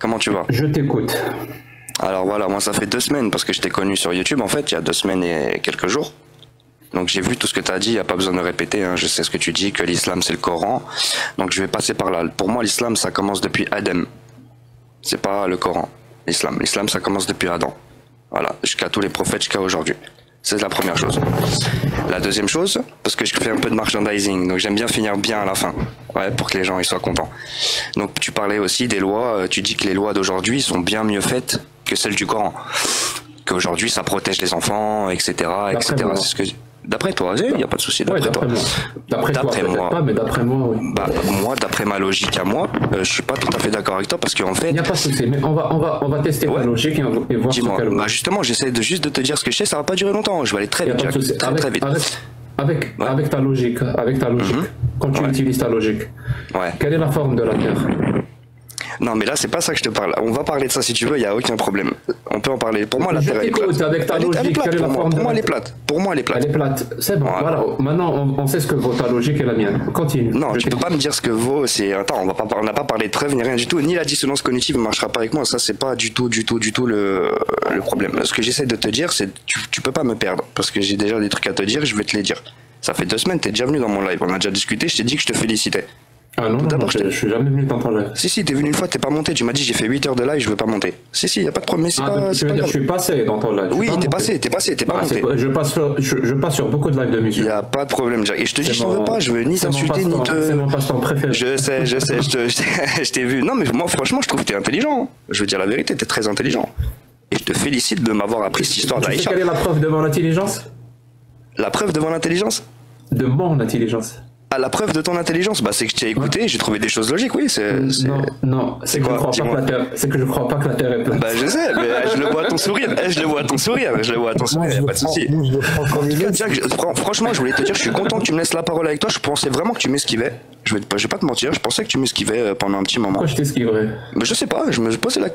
Comment tu vas? Je t'écoute. Alors voilà, moi ça fait 2 semaines parce que je t'ai connu sur YouTube en fait, il y a 2 semaines et quelques jours. Donc j'ai vu tout ce que tu as dit, il n'y a pas besoin de répéter, hein. Je sais ce que tu dis, que l'islam c'est le Coran. Donc je vais passer par là. Pour moi l'islam ça commence depuis Adam. C'est pas le Coran, l'islam. L'islam ça commence depuis Adam. Voilà, jusqu'à tous les prophètes, jusqu'à aujourd'hui. C'est la première chose. La deuxième chose, parce que je fais un peu de merchandising, donc j'aime bien finir bien à la fin, ouais, pour que les gens ils soient contents. Donc tu parlais aussi des lois, tu dis que les lois d'aujourd'hui sont bien mieux faites que celles du Coran. Qu'aujourd'hui ça protège les enfants, etc. etc. C'est ce que... D'après toi, il n'y a pas de souci, d'après toi. D'après moi. Pas, mais d'après moi, oui. Bah, moi, d'après ma logique à moi, je suis pas tout à fait d'accord avec toi parce qu'en fait... Il n'y a pas de souci, mais on va tester ta logique et voir ce qu'elle vaut. Bah justement, j'essaie juste de te dire ce que je sais, ça va pas durer longtemps, je vais aller très vite, très vite. Avec ta logique, quand tu utilises ta logique, quelle est la forme de la Terre? Non, mais là, c'est pas ça que je te parle. On va parler de ça si tu veux, il n'y a aucun problème. On peut en parler. Pour moi, la Terre, elle est plate. Avec ta logique, quelle est la forme? Pour moi, elle est plate. Pour moi, elle est plate. Elle est plate. C'est bon, voilà. Maintenant, on sait ce que vaut ta logique et la mienne. Continue. Non, tu peux pas me dire ce que vaut. Attends, on n'a pas parlé de preuve ni rien du tout. Ni la dissonance cognitive ne marchera pas avec moi. Ça, c'est pas du tout le problème. Ce que j'essaie de te dire, c'est tu peux pas me perdre. Parce que j'ai déjà des trucs à te dire, je vais te les dire. Ça fait 2 semaines, t'es déjà venu dans mon live. On a déjà discuté, je t'ai dit que je te félicitais. Ah non, je suis jamais venu dans ton live. Si, t'es venu une fois, t'es pas monté. Tu m'as dit, j'ai fait 8 heures de live, je veux pas monter. Si, y a pas de problème. Tu veux dire, je suis passé dans ton live. Oui, t'es passé, t'es pas monté. Je passe sur beaucoup de lives de musique. Y a pas de problème, Jack. Et je te dis, je t'en veux pas, je veux ni t'insulter, ni te. C'est mon passe-temps préféré. Je sais, je t'ai vu. Non, mais moi, franchement, je trouve que t'es intelligent. Je veux dire la vérité, t'es très intelligent. Et je te félicite de m'avoir appris cette histoire d'Aïcha. Quelle est la preuve devant l'intelligence? La preuve devant l'intelligence? De mon intelligence. Ah, la preuve de ton intelligence, bah c'est que je t'ai écouté, j'ai trouvé des choses logiques, oui. Non, c'est que je crois pas que la Terre est plate. Bah je sais, mais je le vois à ton sourire, je le vois à ton sourire, pas de souci. Franchement, je voulais te dire, je suis content que tu me laisses la parole avec toi, je pensais vraiment que tu m'esquivais. Je vais pas te mentir, je pensais que tu m'esquivais pendant un petit moment. Pourquoi je t'esquiverais? Mais je sais pas, je me posais la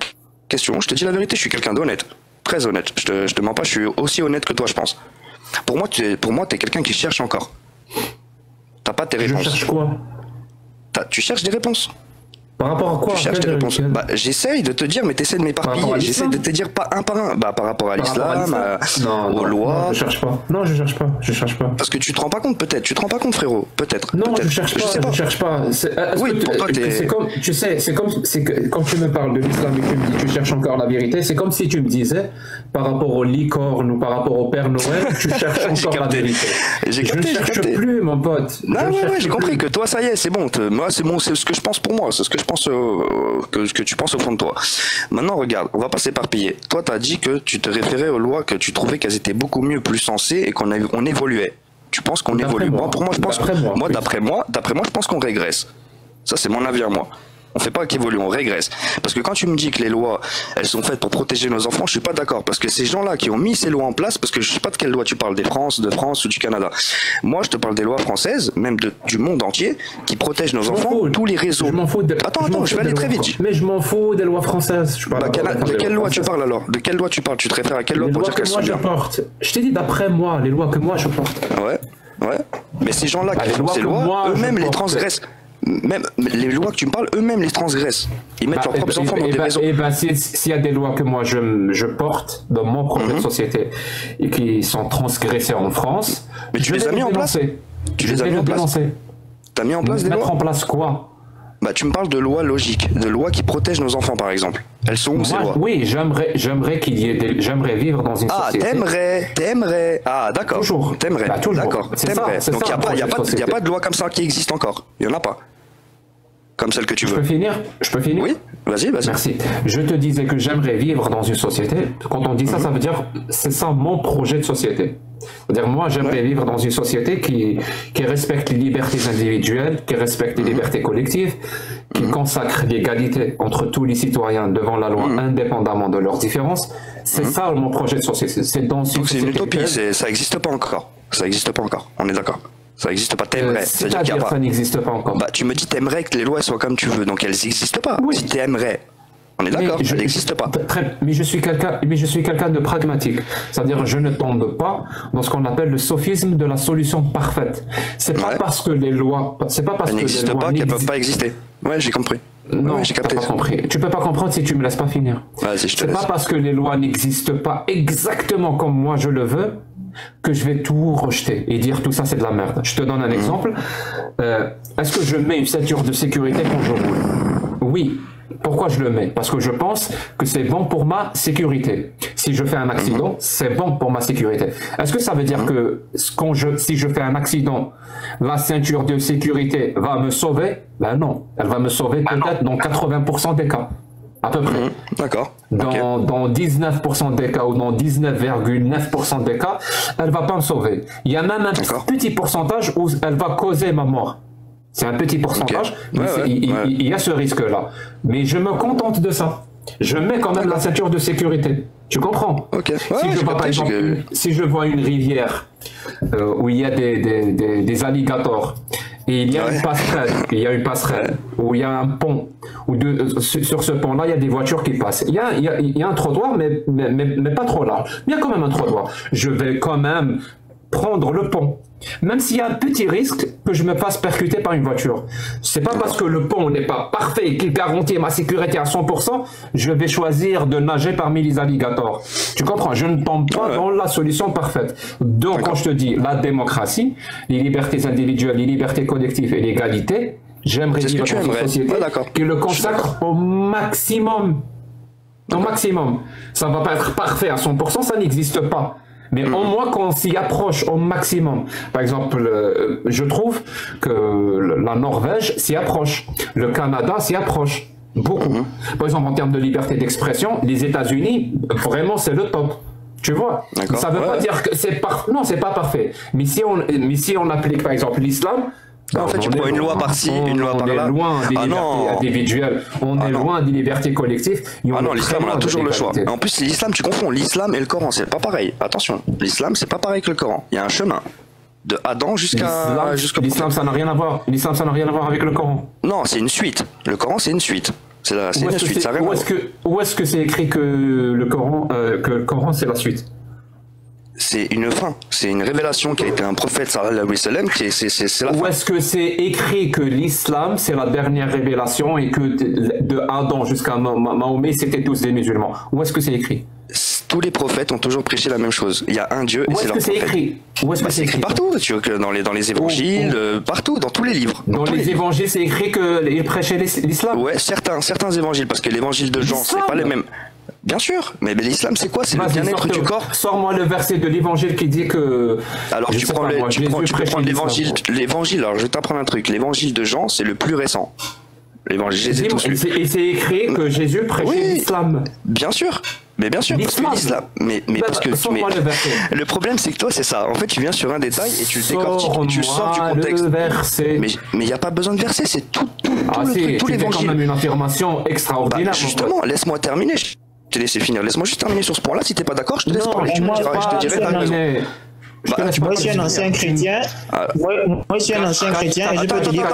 question, je te dis la vérité, je suis quelqu'un d'honnête, très honnête, je te mens pas, je suis aussi honnête que toi, je pense. Pour moi, t'es quelqu'un qui cherche encore. T'as pas tes réponses. Je cherche quoi? Tu cherches des réponses. Par rapport à quoi? Tu cherches des réponses. Bah, j'essaye de te dire, mais t'essaies de m'éparpiller. J'essaie de te dire pas un par un. Bah, par rapport à l'islam, aux lois. Non, je cherche pas. Non, je cherche pas. Parce que tu te rends pas compte, peut-être. Tu te rends pas compte, frérot. Peut-être. Non, je cherche pas. Je cherche pas. Oui, pour toi, c'est comme, tu sais, quand tu me parles de l'islam et que tu me dis tu cherches encore la vérité, c'est comme si tu me disais, par rapport aux licornes ou par rapport au Père Noël, tu cherches encore la vérité. Je ne cherche plus, mon pote. Non, ouais, j'ai compris que toi, ça y est, c'est bon. Moi, c'est bon, c'est ce que je pense pour moi. C'est ce que je pense que tu penses au fond de toi. Maintenant, regarde, on va pas s'éparpiller. Toi, tu as dit que tu te référais aux lois, que tu trouvais qu'elles étaient beaucoup mieux, plus sensées et qu'on évoluait. Tu penses qu'on évolue? Moi, pour moi, je pense d'après moi, je pense qu'on régresse. Ça, c'est mon avis à moi. On fait pas qu'évoluer, on régresse. Parce que quand tu me dis que les lois, elles sont faites pour protéger nos enfants, je suis pas d'accord. Parce que ces gens-là qui ont mis ces lois en place, parce que je sais pas de quelle loi tu parles, de France ou du Canada. Moi, je te parle des lois françaises, même du monde entier, qui protègent nos enfants, tous les réseaux. Je m'en fous Attends, je vais aller très vite. Mais je m'en fous des lois françaises. De quelle loi tu parles alors? De quelle loi tu parles? Tu te réfères à quelle loi pour dire qu'elles sont bien? Je t'ai dit d'après moi, les lois que moi je porte. Ouais. Mais ces gens-là qui font ces lois, eux-mêmes les transgressent. Même les lois que tu me parles, eux-mêmes les transgressent. Ils mettent leurs propres enfants dans des maisons. S'il y a des lois que moi je porte dans mon projet de société et qui sont transgressées en France, mais tu les as mis en place. Tu les as mis en place. T'as mis en place des lois? Mettre en place quoi? Bah, tu me parles de lois logiques, de lois qui protègent nos enfants, par exemple. Elles sont où ces lois? Oui, j'aimerais qu'il y ait j'aimerais vivre dans une société. T'aimerais. Ah, d'accord. Toujours. T'aimerais. Toujours. D'accord. T'aimerais. Donc, il n'y a pas de loi comme ça qui existe encore. Il n'y en a pas. Comme celle que tu veux. Je peux finir? Oui, vas-y. Merci. Je te disais que j'aimerais vivre dans une société. Quand on dit ça, ça veut dire, c'est ça mon projet de société. C'est-à-dire, moi, j'aimerais vivre dans une société qui respecte les libertés individuelles, qui respecte les libertés collectives, qui consacre l'égalité entre tous les citoyens devant la loi, indépendamment de leurs différences. C'est ça mon projet de société. C'est dans une Donc, c'est une utopie, ça n'existe pas encore. Ça n'existe pas encore, on est d'accord. Ça n'existe pas, t'aimerais. C'est-à-dire ça n'existe pas encore. Bah, tu me dis t'aimerais que les lois soient comme tu veux, donc elles n'existent pas. Oui. Si t'aimerais, on est d'accord, elles n'existent pas. Mais je suis quelqu'un de pragmatique. C'est-à-dire je ne tombe pas dans ce qu'on appelle le sophisme de la solution parfaite. C'est pas parce que les lois, elles n'existent pas qu'elles peuvent pas exister. Ouais, j'ai compris. Non, Ouais, j'ai t'as capté. pas compris. Tu peux pas comprendre si tu me laisses pas finir. Vas-y, je te C'est laisse. pas parce que les lois n'existent pas exactement comme moi je le veux que je vais tout rejeter et dire tout ça c'est de la merde. Je te donne un exemple. Est-ce que je mets une ceinture de sécurité quand je roule? Oui. Pourquoi je le mets? Parce que je pense que c'est bon pour ma sécurité. Si je fais un accident, c'est bon pour ma sécurité. Est-ce que ça veut dire que si je fais un accident, la ceinture de sécurité va me sauver? Ben non. Elle va me sauver peut-être dans 80% des cas. À peu près. D'accord. Dans 19% des cas ou dans 19,9% des cas, elle va pas me sauver. Il y a même un petit pourcentage où elle va causer ma mort. C'est un petit pourcentage, mais il y a ce risque-là. Mais je me contente de ça. Je mets quand même la ceinture de sécurité. Tu comprends? Si je vois par exemple, si je vois une rivière où il y a des alligators et il y a une passerelle, où il y a un pont, sur ce pont-là il y a des voitures qui passent. Il y a un trottoir, mais pas trop large. Il y a quand même un trottoir. Je vais quand même prendre le pont. Même s'il y a un petit risque que je me fasse percuter par une voiture. C'est pas parce que le pont n'est pas parfait et qu'il garantit ma sécurité à 100%, je vais choisir de nager parmi les alligators. Tu comprends? Je ne tombe pas dans la solution parfaite. Donc, quand je te dis la démocratie, les libertés individuelles, les libertés collectives et l'égalité, j'aimerais vivre dans une société qui le consacre au maximum. Au maximum. Ça va pas être parfait à 100%, ça n'existe pas. Mais au moins qu'on s'y approche au maximum. Par exemple, je trouve que la Norvège s'y approche, le Canada s'y approche beaucoup. Par exemple, en termes de liberté d'expression, les États-Unis, vraiment, c'est le top. Tu vois? Ça veut pas dire que c'est parfait. Non, c'est pas parfait. Mais si on applique, par exemple, l'islam, en fait, tu prends une loi par-ci, une loi par-là. On est loin des libertés individuelles, on est loin des libertés collectives. Ah non, l'islam, on a toujours le choix. En plus, l'islam, tu confonds l'islam et le Coran, c'est pas pareil. Attention, l'islam, c'est pas pareil que le Coran. Il y a un chemin. De Adam jusqu'à. L'islam, ça n'a rien à voir. L'islam, ça n'a rien à voir avec le Coran. Non, c'est une suite. Le Coran, c'est une suite. C'est une suite, ça n'a rien à voir. Où est-ce que c'est écrit que le Coran, c'est la suite? C'est une fin, c'est une révélation qui a été un prophète sallallahu alayhi wa sallam, c'est la fin. Où est-ce que c'est écrit que l'islam c'est la dernière révélation et que de Adam jusqu'à Mahomet c'était tous des musulmans? Où est-ce que c'est écrit? Tous les prophètes ont toujours prêché la même chose. Il y a un Dieu et c'est leur prophète. Où est-ce que c'est écrit? Partout, tu veux que dans les évangiles, partout, dans tous les livres. Dans les évangiles c'est écrit qu'ils prêchaient l'islam? Ouais, certains évangiles, parce que l'évangile de Jean c'est pas les mêmes. Bien sûr, mais l'islam c'est quoi? C'est le bien-être du corps. Sors-moi le verset de l'évangile qui dit que. Alors tu peux prendre l'évangile. Alors je vais t'apprendre un truc. L'évangile de Jean c'est le plus récent. L'évangile, j'ai tous lu. Et c'est écrit que Jésus prêchait l'islam. Bien sûr. Mais bien sûr, parce que l'islam. Mais parce que. Le problème c'est que toi c'est ça. En fait tu viens sur un détail et tu le décortiques et tu le sors du contexte. Mais il n'y a pas besoin de verset, c'est tout le truc, tout l'évangile. C'est quand même une affirmation extraordinaire. Justement, laisse-moi terminer. Je t'ai laissé finir. Laisse-moi juste terminer sur ce point-là. Si t'es pas d'accord, je te laisse parler. Je te dirai ta raison. Moi, je suis un ancien chrétien. Moi, je suis un ancien chrétien et je peux te dire.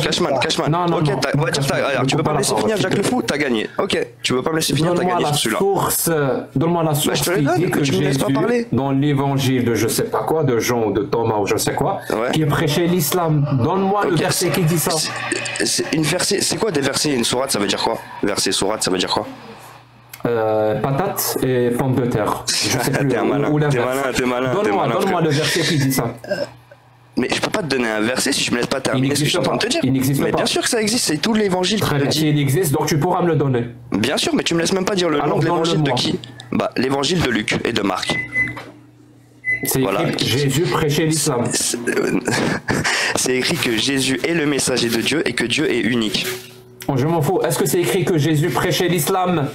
Cashman. Ok, tu peux pas me laisser finir, Jacques Le Fou, t'as gagné. Ok, tu veux pas me laisser finir, t'as gagné sur celui-là. Donne-moi la source qui dit que Jésus, dans l'évangile de je sais pas quoi, de Jean ou de Thomas ou je sais quoi, qui prêchait l'islam. Donne-moi le verset qui dit ça. C'est quoi des versets? Une sourate, ça veut dire quoi? Verset, sourate, ça veut dire quoi? Patate et pommes de terre. Je sais plus. T'es malin. Donne-moi le verset qui dit ça. Mais je peux pas te donner un verset si je me laisse pas terminer ce que je suis en train de te dire. Il n'existe pas. Mais bien sûr que ça existe, c'est tout l'évangile. Très bien, il existe, donc tu pourras me le donner. Bien sûr, mais tu me laisses même pas dire le nom de l'évangile de qui? Bah, l'évangile de Luc et de Marc. C'est écrit que Jésus prêchait l'islam. C'est écrit que Jésus est le messager de Dieu et que Dieu est unique. Oh, je m'en fous. Est-ce que c'est écrit que Jésus prêchait l'islam?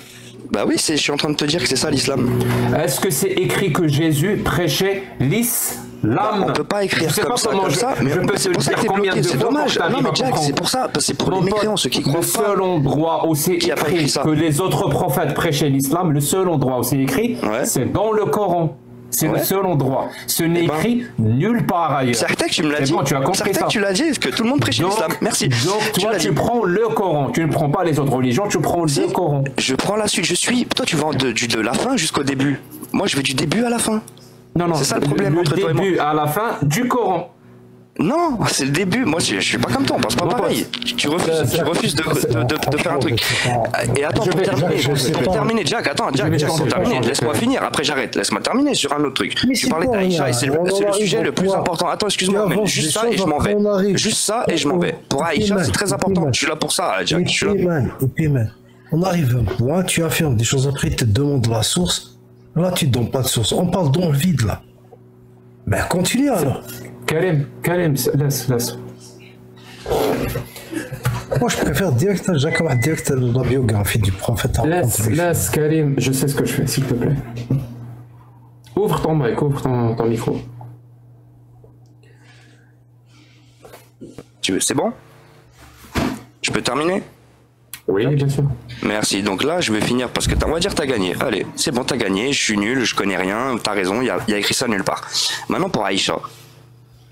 Bah oui, je suis en train de te dire que c'est ça l'islam. Est-ce que c'est écrit que Jésus prêchait l'islam? On peut pas écrire comme ça, mais c'est pour ça que t'es bloqué, c'est dommage. Non mais Jack, c'est pour ça, c'est pour les mécréants, ceux qui croient pas. Le seul endroit où c'est écrit que les autres prophètes prêchaient l'islam, le seul endroit où c'est écrit, c'est dans le Coran. C'est le seul endroit. Ce n'est écrit nulle part ailleurs. Certain que tu me l'as dit. Bon, tu as compris ça. Tu l'as dit, que tout le monde prêchait l'islam. Merci. Donc toi, tu prends le Coran. Tu ne prends pas les autres religions, tu prends le Coran. Je prends la suite. Toi, tu vas de la fin jusqu'au début. Moi, je vais du début à la fin. Non, c'est ça le problème entre toi et moi. Du début à la fin du Coran. Non, c'est le début. Moi, je suis pas comme toi, on pense pas pareil. Tu refuses de faire un truc. Et attends, pour terminer, Jack, pour terminer, laisse-moi finir. Après, j'arrête. Laisse-moi terminer sur un autre truc. Tu parlais d'Aïcha et c'est le sujet le plus important. Attends, excuse-moi, mais juste ça et je m'en vais. Juste ça et je m'en vais. Pour Aïcha, c'est très important. Je suis là pour ça, Jack. Et puis, man, on arrive. Là, tu affirmes des choses, après, tu te demandes la source. Là, tu ne donnes pas de source. On parle dans le vide, là. Ben, continue alors. Karim, laisse. Moi, je préfère direct la biographie du prophète. Laisse, Karim, je sais ce que je fais, s'il te plaît. Ouvre ton mic, ouvre ton micro. C'est bon? Je peux terminer? Oui, bien sûr. Merci. Donc là, je vais finir parce que on va dire que t'as gagné. Allez, c'est bon, t'as gagné. Je suis nul, je connais rien. T'as raison, il y a écrit ça nulle part. Maintenant, pour Aïcha,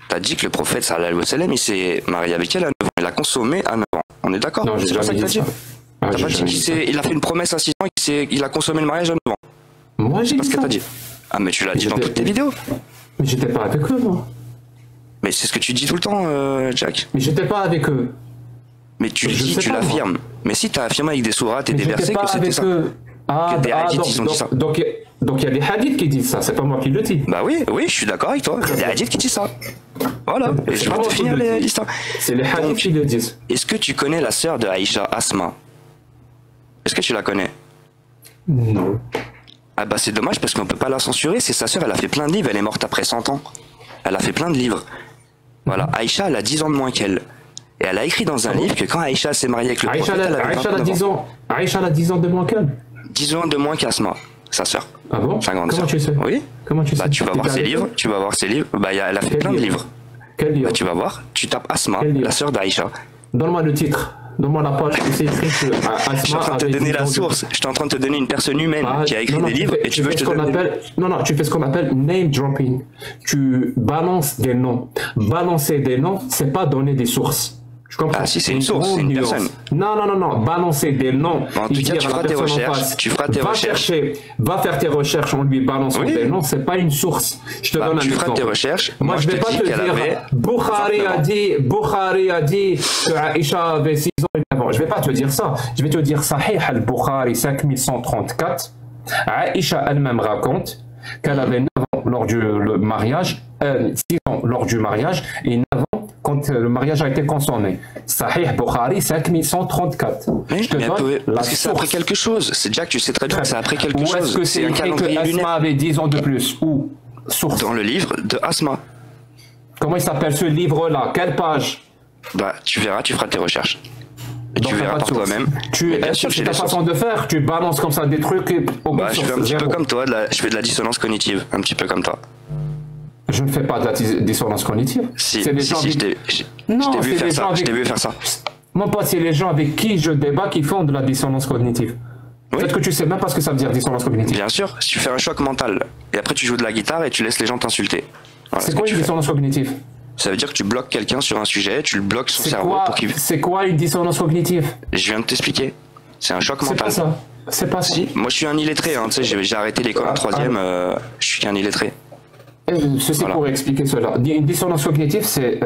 t'as dit que le prophète sallallahu alayhi wa sallam, il s'est marié avec elle à 9 ans. Il a consommé à 9 ans. On est d'accord? Non, c'est pas ça que t'as dit. T'as pas dit qu'il a fait une promesse à 6 ans, il a consommé le mariage à 9 ans. Moi, j'ai dit ça. C'est pas ce que t'as dit. Ah, mais tu l'as dit dans toutes tes vidéos. Mais j'étais pas avec eux, moi. Mais c'est ce que tu dis tout le temps, Jack. Mais j'étais pas avec eux. Mais tu le dis, tu l'affirmes. Mais si tu as affirmé avec des sourates et des versets que c'était ça. Que des hadiths, ils ont dit ça. Donc il y a des hadiths qui disent ça, c'est pas moi qui le dis. Bah oui, je suis d'accord avec toi. Il y a des hadiths qui disent ça. Voilà, et je vais te finir l'histoire. C'est les hadiths qui le disent. Est-ce que tu connais la sœur de Aïcha, Asma? Est-ce que tu la connais? Non. Ah bah c'est dommage parce qu'on peut pas la censurer, c'est sa sœur, elle a fait plein de livres, elle est morte après 100 ans. Elle a fait plein de livres. Voilà, Aïcha, elle a 10 ans de moins qu'elle. Et elle a écrit dans un livre que quand Aïcha s'est mariée avec le prophète, elle avait 29 ans. Aïcha a 10 ans de moins qu'elle. 10 ans de moins qu'Asma, sa sœur. Ah bon? Sa grande Comment sœur. tu sais? Oui. Comment tu sais? Bah tu vas voir ses livres, Bah elle a fait plein de livres. Quel livre? Bah tu vas voir, tu tapes Asma, la sœur d'Aïcha. Donne-moi le titre. Donne-moi la page où c'est écrit que Asma. Je suis en train de te donner la source. Je suis en train de te donner une personne humaine qui a écrit des livres et tu veux que je te donne. Non, tu fais ce qu'on appelle name dropping. Tu balances des noms. Balancer des noms, c'est pas donner des sources. Je comprends. Ah si, c'est une source, c'est une personne. Non. Balancer des noms. En tout cas, tu feras tes recherches. Va faire tes recherches en lui balançant des noms. C'est pas une source. Je te donne un exemple. Tu feras tes recherches. Moi, je vais pas te dire. Bukhari a dit que Aïcha avait 6 ans et 9 ans. Je vais pas te dire ça. Je vais te dire Sahih al-Bukhari 5134. Aïcha elle-même raconte qu'elle avait 9 ans lors du mariage, 6 ans lors du mariage et 9 ans quand le mariage a été consommé. Sahih Bukhari 5134. Mais parce que c'est après quelque chose. C'est déjà que tu sais très bien que c'est après quelque chose. Où est-ce que c'est écrit que Asma avait 10 ans de plus? Où? Source. Dans le livre de Asma. Comment il s'appelle ce livre-là? Quelle page? Bah tu verras, tu feras tes recherches. Et donc, tu verras par toi-même. Bien sûr, c'est ta façon de faire. Tu balances comme ça des trucs. Et je fais un petit peu comme toi. Je fais de la dissonance cognitive. Un petit peu comme toi. Je ne fais pas de la dissonance cognitive. Si, je t'ai vu faire ça. Mon pote, c'est les gens avec qui je débat qui font de la dissonance cognitive. Oui. Peut-être que tu sais même pas ce que ça veut dire dissonance cognitive. Bien sûr, si tu fais un choc mental et après tu joues de la guitare et tu laisses les gens t'insulter. Voilà, c'est quoi une dissonance cognitive? Ça veut dire que tu bloques quelqu'un sur un sujet, tu le bloques son cerveau pour qu'il... C'est quoi une dissonance cognitive? Je viens de t'expliquer. C'est un choc mental. C'est pas ça. C'est pas ça. Si, moi je suis un illettré, hein, tu sais, j'ai arrêté l'école en 3e, je suis qu'un illettré. Ceci pour expliquer cela. Une dissonance cognitive, c'est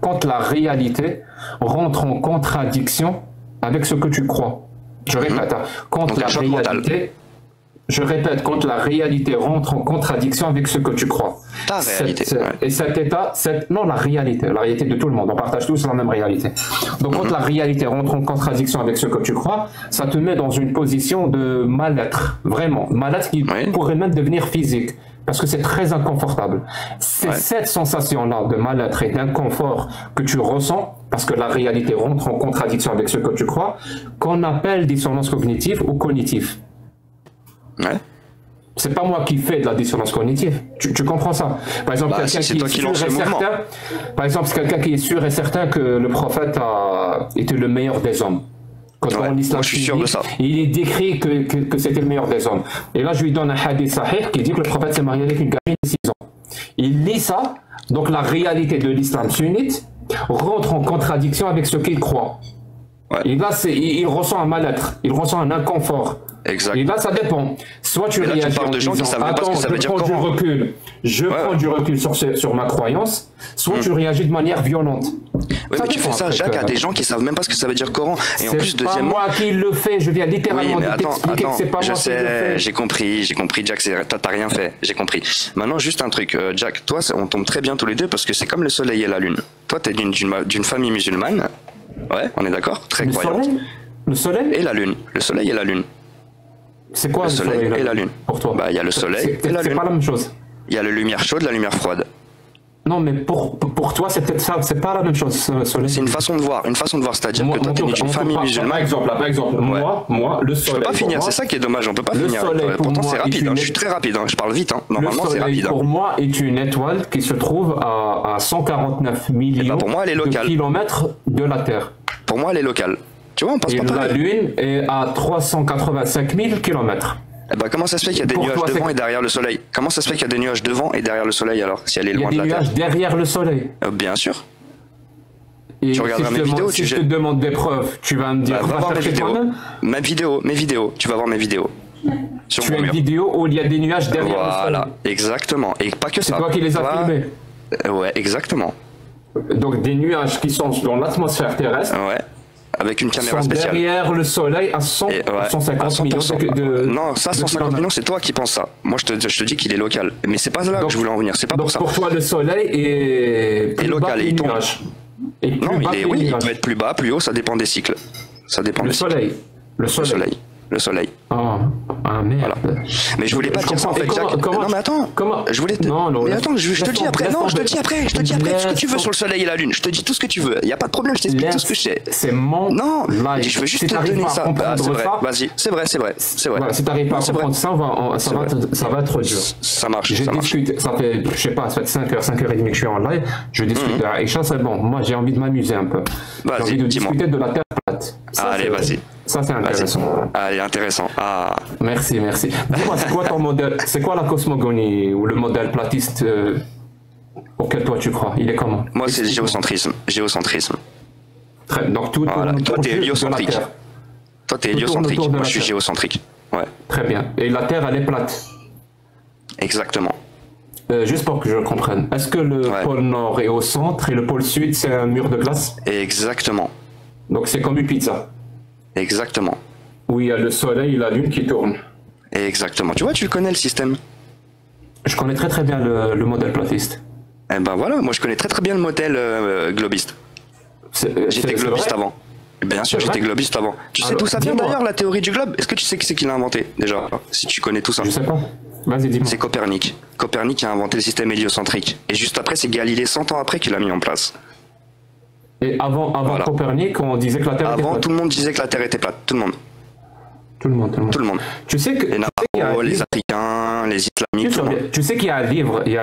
quand la réalité rentre en contradiction avec ce que tu crois. Je répète, quand la réalité... Je répète, quand la réalité rentre en contradiction avec ce que tu crois. Ta réalité. Et cet état, non, la réalité de tout le monde, on partage tous la même réalité. Donc quand la réalité rentre en contradiction avec ce que tu crois, ça te met dans une position de mal-être, vraiment, mal-être qui pourrait même devenir physique, parce que c'est très inconfortable. C'est cette sensation-là de mal-être et d'inconfort que tu ressens, parce que la réalité rentre en contradiction avec ce que tu crois, qu'on appelle dissonance cognitive ou cognitive. Ouais. C'est pas moi qui fais de la dissonance cognitive. Tu comprends ça? Par exemple, quelqu'un qui est sûr et certain. Par exemple, c'est quelqu'un qui est sûr et certain que le prophète a été le meilleur des hommes. Quand dans l'islam, je suis sûr de ça. Il est décrit que c'était le meilleur des hommes. Et là, je lui donne un hadith sahih qui dit que le prophète s'est marié avec une gamine de 6 ans. Il lit ça, donc la réalité de l'islam sunnite rentre en contradiction avec ce qu'il croit. Ouais. Et là, il ressent un mal-être, il ressent un inconfort. Exact. Et là, ça dépend. Soit tu réagis tu parles de gens qui savent même pas ce que ça veut dire prends du Coran. recul, je prends du recul sur ma croyance, soit tu réagis de manière violente. Oui, mais tu fais ça, Jacques, à des gens qui savent même pas ce que ça veut dire Coran. Et en plus, deuxièmement. C'est pas moi qui le fais, je viens littéralement de t'expliquer que c'est pas moi qui le fais. J'ai compris, Jack, t'as rien fait, j'ai compris. Maintenant, juste un truc, Jack, toi, on tombe très bien tous les deux parce que c'est comme le soleil et la lune. Toi, t'es d'une famille musulmane. Ouais, on est d'accord, très croyante. Le soleil et la lune. Le soleil et la lune. C'est quoi le soleil et la lune? Pour toi? Bah, il y a le soleil et la lune. C'est pas la même chose. Il y a la lumière chaude, la lumière froide. Non, mais pour toi, c'est peut-être ça, c'est pas la même chose, le soleil. C'est une façon de voir, c'est-à-dire que toi, tu es d'une famille musulmane. Par exemple, moi, le soleil. Je peux pas finir, c'est ça qui est dommage, on peut pas finir. Pourtant, c'est rapide, je suis très rapide, je parle vite, normalement, c'est rapide. Le soleil, pour moi, est une étoile qui se trouve à 149 millions de kilomètres de la Terre. Pour moi, elle est locale. Tu vois, on passe pas par la Lune est à 385 000 kilomètres. Eh ben, comment ça se fait qu'il y a des nuages devant et derrière le soleil? Comment ça se fait qu'il y a des nuages devant et derrière le soleil alors, si elle est loin de la Terre? Il y a des nuages derrière le soleil. Bien sûr. Et tu regarderas mes vidéos. Si je te demande des preuves, tu vas me dire. Va voir mes vidéos. Mes vidéos. Tu vas voir mes vidéos. Tu as une vidéo où il y a des nuages derrière le soleil. Voilà, exactement. Et pas que ça. C'est toi qui les as filmés. Ouais, exactement. Donc des nuages qui sont dans l'atmosphère terrestre. Ouais. Avec une caméra spéciale. Derrière le soleil à 150 millions de. Non, ça, 150 millions, c'est toi qui penses ça. Moi, je te dis qu'il est local. Mais c'est pas là que je voulais en venir. C'est pas pour ça. Pour toi, le soleil est local et il tombe. Non, il peut être plus bas, plus haut, ça dépend des cycles. Ça dépend des cycles. Le soleil. Le soleil. Ah merde. Voilà. Mais je voulais pas dire ça en fait, Jack. Non mais attends. Je voulais te. Non, mais attends, je te dis après. Non, je te dis après. Je te dis après tout ce que tu veux sur le soleil et la lune. Je te dis tout ce que tu veux. Il y a pas de problème. Je t'explique tout ce que je sais. C'est mon. Non. Je veux juste te donner ça. C'est vrai. Vas-y. C'est vrai. Si t'arrives pas à comprendre ça va être dur. Ça marche. Je discute. Ça fait, je sais pas, ça fait 5h30 que je suis en live. Je discute avec Aïcha, c'est bon. Moi, j'ai envie de m'amuser un peu. J'ai envie de discuter de la Terre plate. Allez, vas-y. Ça, c'est intéressant. Allez, intéressant. Merci. Dis-moi, c'est quoi ton modèle? C'est quoi la cosmogonie ou le modèle platiste auquel toi tu crois? Il est comment? Moi, c'est le géocentrisme. Très bien. Donc, tout toi, t'es héliocentrique. Toi, t'es héliocentrique. Moi, je suis géocentrique. Ouais. Très bien. Et la Terre, elle est plate? Exactement. Juste pour que je comprenne. Est-ce que le pôle Nord est au centre et le pôle Sud, c'est un mur de glace? Exactement. Donc, c'est comme une pizza? Exactement. Où il y a le soleil et la lune qui tournent. Exactement. Tu vois, tu connais le système. Je connais très bien le modèle platiste. Eh ben voilà, moi je connais très bien le modèle globiste. J'étais globiste avant. Bien sûr, j'étais globiste avant. Tu sais d'où ça vient d'ailleurs la théorie du globe? Est-ce que tu sais qui c'est qui l'a inventé déjà? Si tu connais tout ça. Je sais pas. Vas-y, dis-moi. C'est Copernic. Copernic a inventé le système héliocentrique. Et juste après, c'est Galilée 100 ans après qui l'a mis en place. Et avant Copernic, on disait que la Terre était plate. Avant, tout le monde disait que la Terre était plate. Tout le monde. Tout le monde. Tu sais que... Les Navajos, les Africains, les Islamiques... Tu sais qu'il y a un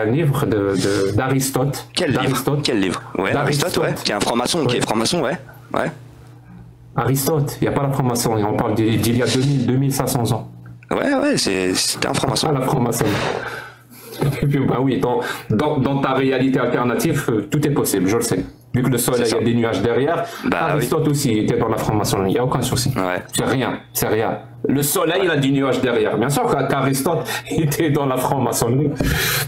livre d'Aristote. Quel livre? Ouais, Aristote, ouais. Qui est un franc-maçon, ouais. Aristote, il n'y a pas la franc-maçon. On parle d'il y a 2500 ans. Ouais, c'était un franc-maçon. Ah, la franc-maçon. Bah oui, dans ta réalité alternative, tout est possible, je le sais. Vu que le soleil a des nuages derrière, Aristote aussi était dans la franc-maçonnerie, il n'y a aucun souci. Ouais. C'est rien. Le soleil, il a du nuage derrière. Bien sûr qu'Aristote était dans la franc-maçonnerie.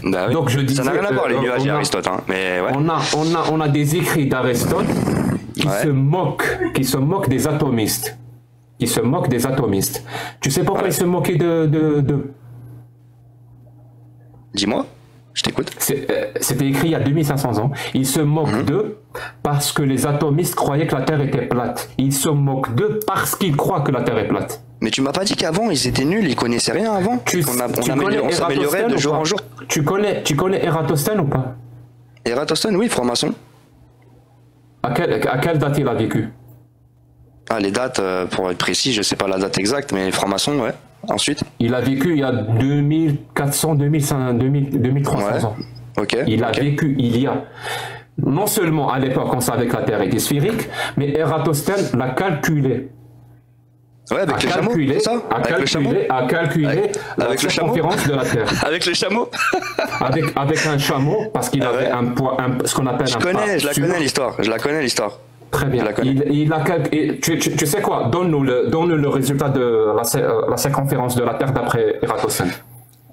Bah oui. Donc je disais, ça n'a rien à voir les nuages et Aristote, hein. Mais ouais. On a des écrits d'Aristote qui se moquent des atomistes. Tu sais pourquoi ils se moquaient de... Dis-moi, je t'écoute. C'était écrit il y a 2500 ans. Ils se moquent d'eux parce que les atomistes croyaient que la Terre était plate. Ils se moquent d'eux parce qu'ils croient que la Terre est plate. Mais tu m'as pas dit qu'avant ils étaient nuls, ils connaissaient rien avant. On s'améliorait de jour en jour. Tu connais Ératosthène ou pas? Ératosthène, oui, franc-maçon. À quelle date il a vécu? Les dates, pour être précis, je sais pas la date exacte, mais franc-maçon, ouais. Ensuite, il a vécu il y a 2400, 2500, 2300 ans. Ok. Il a vécu il y a... Non seulement à l'époque on savait que la Terre était sphérique, mais Ératosthène l'a calculé. Ouais, avec le chameau, c'est ça? Avec le chameau circonférence de la Terre. Avec le chameau? avec un chameau, parce qu'il avait un poids, ce qu'on appelle je la connais l'histoire. Très bien. Tu sais quoi? Donne-nous le résultat de la circonférence de la Terre d'après Eratosthène.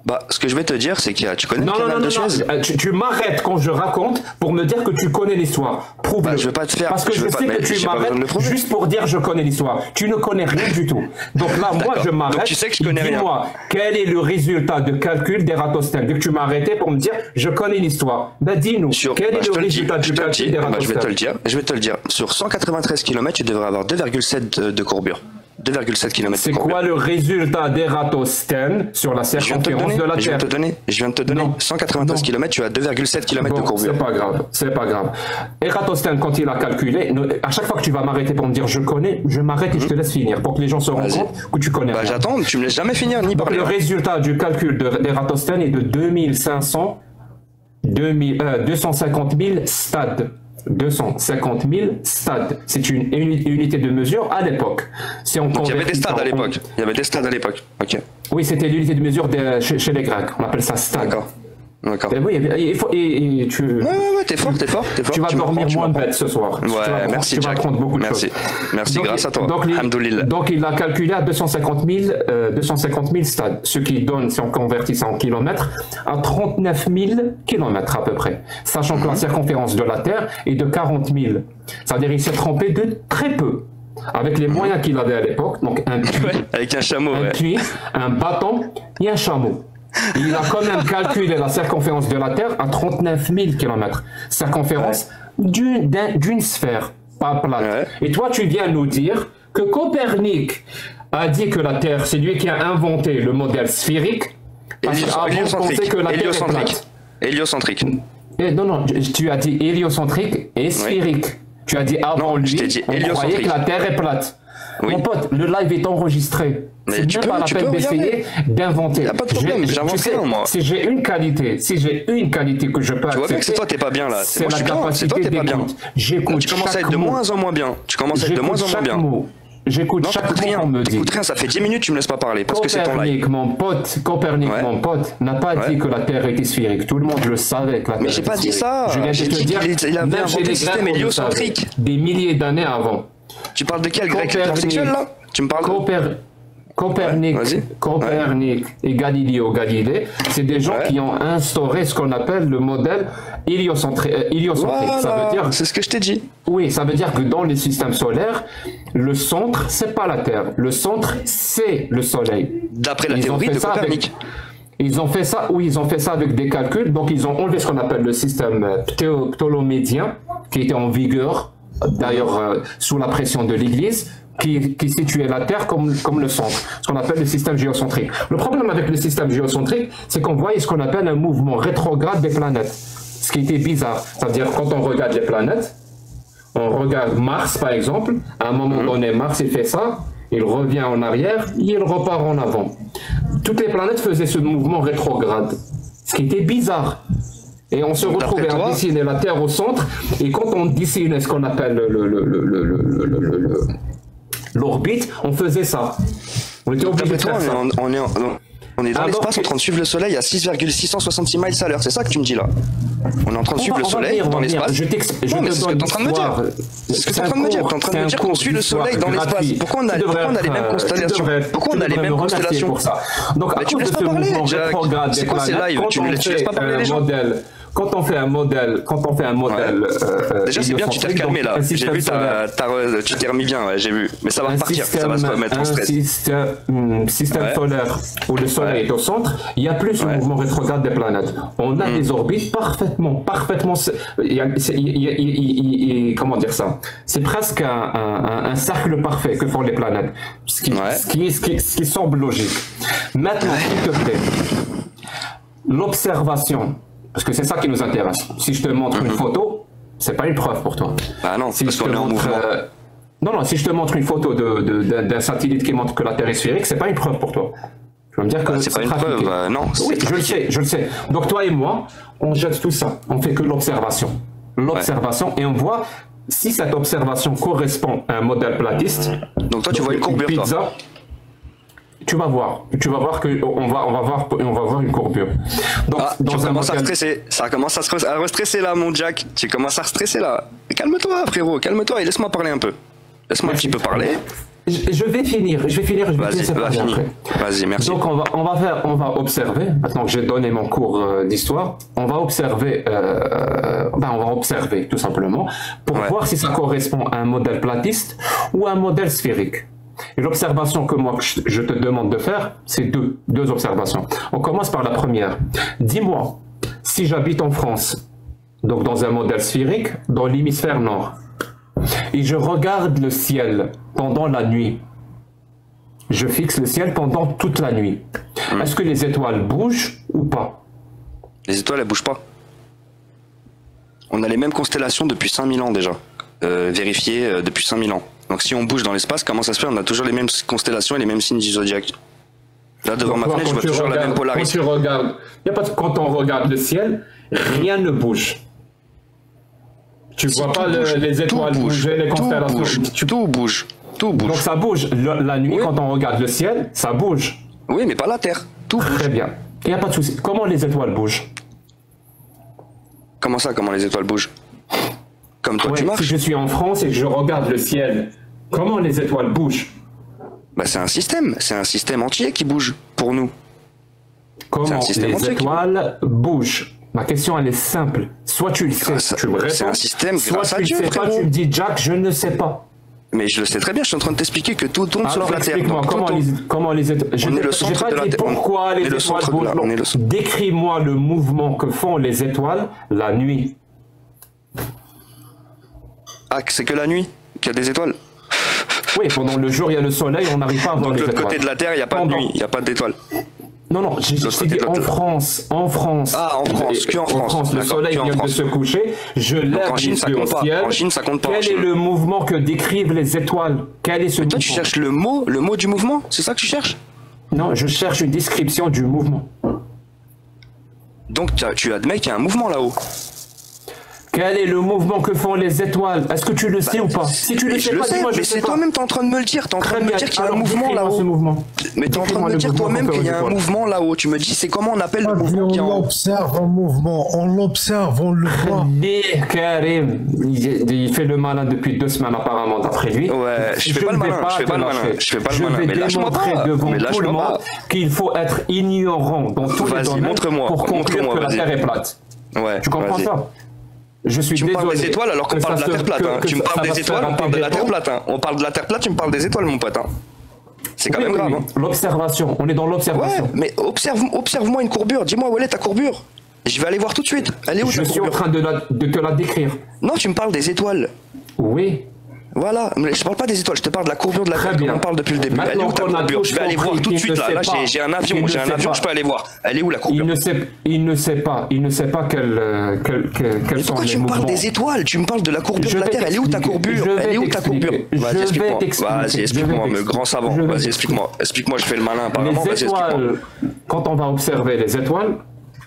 Bah, ce que je vais te dire, c'est qu'il y a, tu connais le canal de Suez? Tu m'arrêtes quand je raconte pour me dire que tu connais l'histoire. Prouve-le. Bah, je vais pas te faire. Parce que je sais que tu m'arrêtes juste pour dire je connais l'histoire. Tu ne connais rien du tout. Donc là, moi, je m'arrête. Donc tu sais que je connais rien. Dis-moi, quel est le résultat de calcul d'Eratosthène? Vu que tu m'as arrêté pour me dire je connais l'histoire. Ben dis-nous, quel est le résultat du calcul d'Eratosthène? Je vais te le dire. Sur 193 km, tu devrais avoir 2,7 de courbure. 2,7 km. C'est quoi le résultat d'Eratosthène sur la circonférence de la Terre? Je viens de te donner. 193 km, tu as 2,7 km de courbure. C'est pas grave. Eratosthène, quand il a calculé, à chaque fois que tu vas m'arrêter pour me dire je connais, je m'arrête et je te laisse finir pour que les gens se rendent compte que tu connais. Bah, j'attends, tu me laisses jamais finir ni parler. Le résultat du calcul d'Eratosthène est de 250 000 stades. 250 000 stades. C'est une unité de mesure à l'époque. Si donc il y avait des stades à l'époque. Il y avait des stades à l'époque. Ok. Oui, c'était l'unité de mesure chez les Grecs. On appelle ça stade. D'accord. Oui, et tu. Ouais, t'es fort. Tu vas dormir moins bête ce soir. Ouais, merci. Tu vas apprendre beaucoup de choses. Merci, grâce à toi. Donc il a calculé à 250 000 stades, ce qui donne, si on convertit ça en kilomètres, à 39 000 kilomètres à peu près. Sachant que la circonférence de la Terre est de 40 000. C'est-à-dire qu'il s'est trompé de très peu. Avec les moyens qu'il avait à l'époque, donc un puits, avec un chameau, un bâton et un chameau. Il a quand même calculé la circonférence de la Terre à 39 000 km. Circonférence d'une sphère, pas plate. Ouais. Et toi, tu viens nous dire que Copernic a dit que la Terre, c'est lui qui a inventé le modèle sphérique. Héliocentrique. Que la Terre est plate. Héliocentrique. Non, tu as dit héliocentrique et sphérique. Oui. Tu as dit avant lui, on croyait que la Terre est plate. Oui. Mon pote, le live est enregistré. C'est même pas la peine d'essayer d'inventer. Il n'y a pas de problème, j'invente rien, moi. Si j'ai une qualité que je peux accepter... Tu vois bien que c'est toi, t'es pas bien, là. C'est la capacité d'écoute. J'écoute. Tu commences à être de moins en moins bien. J'écoute chaque mot qu'on me dit. T'écoutes rien, ça fait 10 minutes, tu me laisses pas parler, parce que c'est ton live. Copernic, mon pote, n'a pas dit que la Terre était sphérique. Tout le monde le savait que la Terre Mais j'ai pas dit ça. Je viens de te dire, il avait inventé le système héliocentrique. Des milliers d'années avant. Tu parles de quel grec hétérosexuel, là? Tu me parles Copernic et Galileo Galilei, c'est des gens qui ont instauré ce qu'on appelle le modèle héliocentrique. Voilà, ça veut dire, c'est ce que je t'ai dit. Oui, ça veut dire que dans les systèmes solaires, le centre, c'est pas la Terre. Le centre, c'est le Soleil. D'après la théorie de Copernic. Ils ont fait ça avec des calculs. Donc, ils ont enlevé ce qu'on appelle le système ptolémédien, qui était en vigueur, d'ailleurs, sous la pression de l'Église, qui situait la Terre comme le centre, ce qu'on appelle le système géocentrique. Le problème avec le système géocentrique, c'est qu'on voyait ce qu'on appelle un mouvement rétrograde des planètes, ce qui était bizarre. C'est-à-dire, quand on regarde les planètes, on regarde Mars, par exemple, à un moment donné, Mars, il fait ça, il revient en arrière, il repart en avant. Toutes les planètes faisaient ce mouvement rétrograde, ce qui était bizarre. Et on se retrouvait à dessiner la Terre au centre, et quand on dessinait ce qu'on appelle l'orbite, on faisait ça. On était obligé de faire ça. On est dans l'espace en train de suivre le Soleil à 6,666 miles à l'heure. C'est ça que tu me dis là? On est en train de suivre le Soleil dans l'espace. Non, mais c'est ce que tu es en train de me dire. C'est ce que tu es en train de me dire. Tu es en train de me dire qu'on suit le Soleil dans l'espace. Pourquoi on a les mêmes constellations? Pourquoi on a les mêmes constellations? Donc, à cause de ce mouvement rétrograde des planètes, quand on fait un modèle, quand on fait un modèle, déjà c'est bien, tu t'es calmé là. J'ai vu, tu t'es remis bien, j'ai vu. Mais ça va repartir, ça va se remettre en stress. Système solaire où le Soleil est au centre, il y a plus le mouvement rétrograde des planètes. On a des orbites parfaitement. Comment dire ça? C'est presque un cercle parfait que font les planètes, ce qui semble logique. Maintenant, s'il te plaît, l'observation. Parce que c'est ça qui nous intéresse. Si je te montre une photo, c'est pas une preuve pour toi. Ah non, si parce qu'on est en mouvement. Non, si je te montre une photo d'un satellite qui montre que la Terre est sphérique, c'est pas une preuve pour toi. Tu vas me dire que c'est pas une preuve, non. Oui, je le sais. Donc toi et moi, on jette tout ça. On fait que l'observation. Et on voit si cette observation correspond à un modèle platiste. Donc toi, tu vois une courbure, toi. Tu vas voir que on va voir une courbure. Donc, tu commences à stresser, ça commence à restresser là, mon Jack. Tu commences à stresser là. Calme-toi, frérot, calme-toi et laisse-moi parler un peu. Laisse-moi un petit peu parler. Je vais finir. Vas-y, merci. Donc on va observer. Maintenant que j'ai donné mon cours d'histoire, on va observer tout simplement pour voir si ça correspond à un modèle platiste ou à un modèle sphérique. Et l'observation que moi je te demande de faire, c'est deux observations. On commence par la première. Dis-moi, si j'habite en France, donc dans un modèle sphérique, dans l'hémisphère nord, et je regarde le ciel pendant la nuit, je fixe le ciel pendant toute la nuit, est-ce que les étoiles bougent ou pas? Les étoiles, elles bougent pas. On a les mêmes constellations depuis 5000 ans déjà, vérifiées depuis 5000 ans. Donc si on bouge dans l'espace, comment ça se fait? On a toujours les mêmes constellations et les mêmes signes du zodiaque. Là devant ma fenêtre, je vois toujours la même polarité. Quand on regarde le ciel, rien ne bouge. Tu vois pas les étoiles bouger, les constellations. Tout bouge. Donc ça bouge. La nuit, quand on regarde le ciel, ça bouge. Oui, mais pas la Terre. Tout bouge. Très bien. Il n'y a pas de souci. Comment les étoiles bougent? Comment ça, comment les étoiles bougent? Comme toi, tu marches. Si je suis en France et que je regarde le ciel, comment les étoiles bougent? Bah, c'est un système entier qui bouge pour nous. Comment les étoiles bougent? Ma question, elle est simple. Soit tu le sais, tu me réponds. C'est un système grâce à Dieu, frérot. Soit tu me dis, Jack, je ne sais pas. Mais je le sais très bien, je suis en train de t'expliquer que tout tourne sur la Terre. Explique-moi, comment les étoiles... On est le centre de la Terre. Pourquoi les étoiles bougent? Décris-moi le mouvement que font les étoiles la nuit. Ah, c'est que la nuit qu'il y a des étoiles? Oui, pendant le jour, il y a le soleil, on n'arrive pas à voir les étoiles. De l'autre côté de la Terre, il n'y a pas de nuit, il n'y a pas d'étoiles. Non, j'ai dit en France. Ah, en France, qu'en France. Le soleil vient de se coucher, je lève les yeux au ciel. En Chine, ça compte pas. Quel est le mouvement que décrivent les étoiles? Quel est ce mouvement? Toi, tu cherches le mot du mouvement? C'est ça que tu cherches? Non, je cherche une description du mouvement. Donc, tu admets qu'il y a un mouvement là-haut? Quel est le mouvement que font les étoiles? Est-ce que tu le sais ou pas? Si tu le sais pas, dis-moi, je sais pas. Mais c'est toi-même, t'es en train de me le dire. T'es en train de me dire qu'il y a un mouvement là-haut. Mais t'es en train de me dire toi-même qu'il y a un mouvement là-haut. Tu me dis, c'est comment on appelle le mouvement qui est en haut? On l'observe en mouvement, on l'observe, on le voit. Karim, il fait le malin depuis 2 semaines apparemment, d'après lui. Ouais, je fais pas le malin. Je vais démontrer devant tout le monde qu'il faut être ignorant dans tous les domaines pour conclure que la Terre est plate. Ouais. Tu comprends ça? Je suis tu me parles des étoiles alors qu'on parle de la Terre plate. Tu me parles des étoiles, on parle de la Terre plate. On parle de la Terre plate, tu me parles des étoiles, mon pote. C'est quand même grave. L'observation, on est dans l'observation. Ouais, mais observe-moi une courbure. Dis-moi où elle est ta courbure. Je vais aller voir tout de suite. Elle est où ta courbure? Je suis en train de te la décrire. Non, tu me parles des étoiles. Oui. Voilà, mais je parle pas des étoiles, je te parle de la courbure de la Terre, on parle depuis le début. Elle est où ta courbure? Je vais aller voir tout de suite là. Là, j'ai un avion, je peux aller voir. Elle est où la courbure? Il ne sait pas quels sont pourquoi les tu me parles des étoiles? Tu me parles de la courbure de la Terre. Elle est où ta courbure? Elle est où ta courbure? Vas-y, explique-moi. Vas-y, explique-moi, me grand savant. Vas-y, explique-moi. Explique-moi, je fais le malin apparemment. Les étoiles, quand on va observer les étoiles...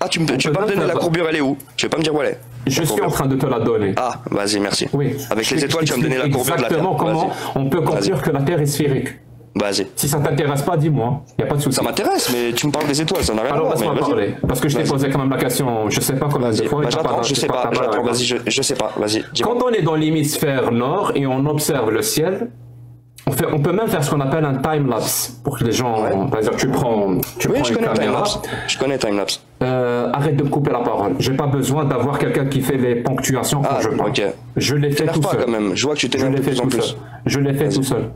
Ah, tu peux pas me donner la courbure, elle est où? Tu veux pas me dire où elle est? Je suis en train de te la donner. Ah, vas-y, merci. Oui. Avec les étoiles, tu vas me donner la courbure de la Terre. Exactement comment on peut conclure que la Terre est sphérique. Vas-y. Si ça t'intéresse pas, dis-moi. Il n'y a pas de souci. Ça m'intéresse, mais tu me parles des étoiles, ça n'a rien à voir. Alors, laisse-moi parler. Parce que je t'ai posé quand même la question, je sais pas combien de fois. J'attends, je sais pas. Vas-y, je sais pas. Vas-y. Quand on est dans l'hémisphère nord et on observe le ciel, on peut même faire ce qu'on appelle un time-lapse. Pour que les gens... Par exemple, tu prends une caméra. Je connais time-lapse. Arrête de me couper la parole. J'ai pas besoin d'avoir quelqu'un qui fait les ponctuations quand je parle. Okay. Je l'ai fait tout seul. Quand même. Je vois que tu t'énerves de plus en plus. Je l'ai fait tout seul.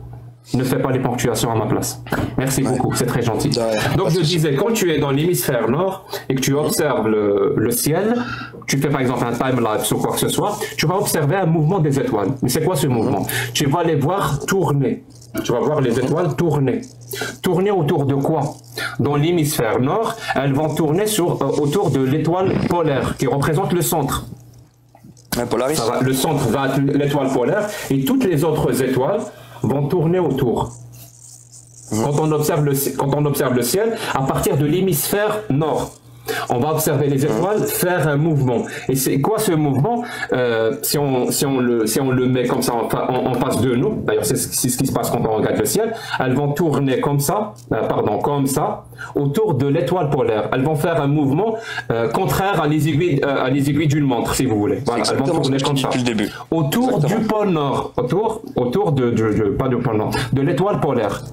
Ne fais pas les ponctuations à ma place. Merci beaucoup, c'est très gentil. Donc je disais, quand tu es dans l'hémisphère nord et que tu observes le ciel, tu fais par exemple un time-lapse ou quoi que ce soit, tu vas observer un mouvement des étoiles. Mais c'est quoi ce mouvement? Tu vas les voir tourner. Tu vas voir les étoiles tourner. Tourner autour de quoi? Dans l'hémisphère nord, elles vont tourner autour de l'étoile polaire qui représente le centre. Polaris. Le centre va être l'étoile polaire et toutes les autres étoiles vont tourner autour. Quand on observe le ciel, à partir de l'hémisphère nord, On va observer les étoiles faire un mouvement. Et c'est quoi ce mouvement? Si on le met comme ça en face de nous, d'ailleurs c'est ce qui se passe quand on regarde le ciel, elles vont tourner comme ça, comme ça, autour de l'étoile polaire. Elles vont faire un mouvement contraire à les aiguilles d'une montre, si vous voulez. Voilà, elles vont tourner comme ça. Autour du pôle Nord, autour pas du pôle Nord, de l'étoile polaire.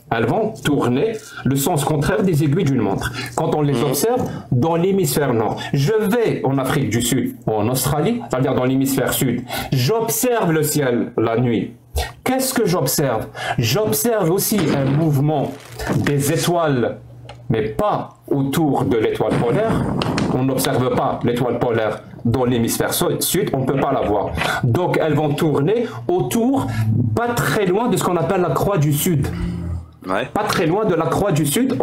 Elles vont tourner le sens contraire des aiguilles d'une montre. Quand on les observe dans l'hémisphère nord, je vais en Afrique du Sud ou en Australie, c'est-à-dire dans l'hémisphère sud, j'observe le ciel la nuit. Qu'est-ce que j'observe? J'observe aussi un mouvement des étoiles, mais pas autour de l'étoile polaire. On n'observe pas l'étoile polaire dans l'hémisphère sud, on ne peut pas la voir. Donc elles vont tourner autour, pas très loin de ce qu'on appelle la croix du sud. Ouais. Pas très loin de la croix du sud,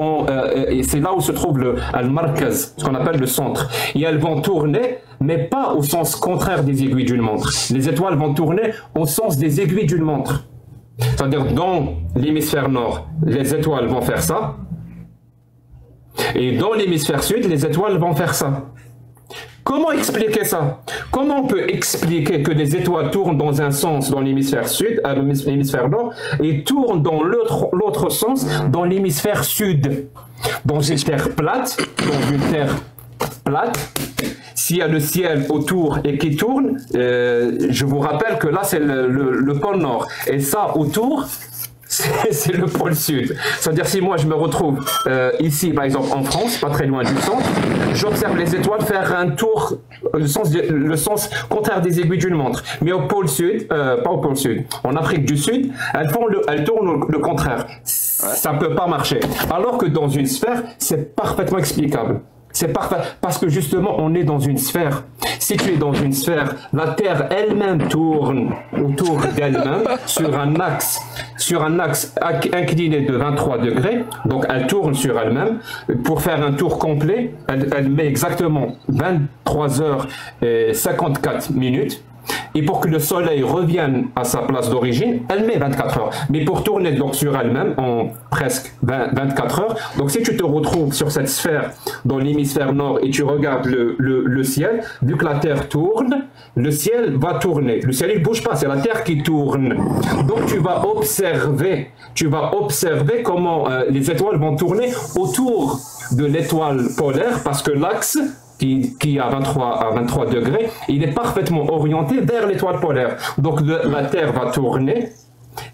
et c'est là où se trouve le Al-Markaz, ce qu'on appelle le centre. Et elles vont tourner, mais pas au sens contraire des aiguilles d'une montre. Les étoiles vont tourner au sens des aiguilles d'une montre. C'est-à-dire, dans l'hémisphère nord, les étoiles vont faire ça, et dans l'hémisphère sud, les étoiles vont faire ça. Comment expliquer ça? Comment on peut expliquer que les étoiles tournent dans un sens dans l'hémisphère sud, l'hémisphère nord, et tournent dans l'autre sens dans l'hémisphère sud? Dans une terre plate, s'il y a le ciel autour et qui tourne, je vous rappelle que là c'est le pôle nord, et ça autour, c'est le pôle sud. C'est-à-dire si moi je me retrouve ici par exemple en France, pas très loin du centre, j'observe les étoiles faire un tour, le sens contraire des aiguilles d'une montre. Mais au pôle sud, pas au pôle sud, en Afrique du Sud, elles tournent le contraire. Ça ne peut pas marcher. Alors que dans une sphère, c'est parfaitement explicable. C'est parfait, parce que justement, on est dans une sphère. Si tu es dans une sphère, la Terre elle-même tourne autour d'elle-même sur un axe incliné de 23 degrés. Donc, elle tourne sur elle-même. Pour faire un tour complet, elle met exactement 23 heures et 54 minutes. Et pour que le soleil revienne à sa place d'origine, elle met 24 heures. Mais pour tourner donc sur elle-même en presque 24 heures, donc si tu te retrouves sur cette sphère dans l'hémisphère nord et tu regardes le ciel, vu que la Terre tourne, le ciel va tourner. Le ciel, il ne bouge pas, c'est la Terre qui tourne. Donc tu vas observer comment les étoiles vont tourner autour de l'étoile polaire, parce que l'axe qui est à 23 degrés, il est parfaitement orienté vers l'étoile polaire. Donc la Terre va tourner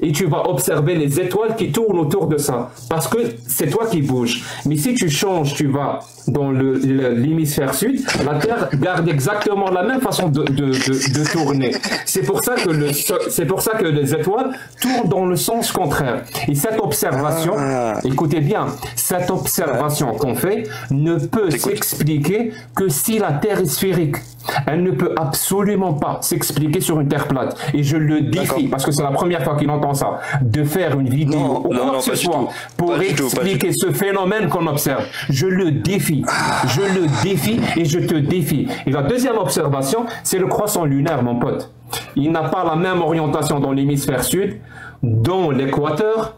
et tu vas observer les étoiles qui tournent autour de ça, parce que c'est toi qui bouges. Mais si tu changes, tu vas dans l'hémisphère sud, la Terre garde exactement la même façon de tourner. C'est pour ça que les étoiles tournent dans le sens contraire. Et cette observation, écoutez bien, cette observation qu'on fait ne peut s'expliquer que si la Terre est sphérique. Elle ne peut absolument pas s'expliquer sur une terre plate. Et je le défie, parce que c'est la première fois qu'il entend ça, de faire une vidéo ou quoi que ce soit pour expliquer ce phénomène qu'on observe. Je le défie. Je le défie et je te défie. Et la deuxième observation, c'est le croissant lunaire, mon pote. Il n'a pas la même orientation dans l'hémisphère sud, dans l'équateur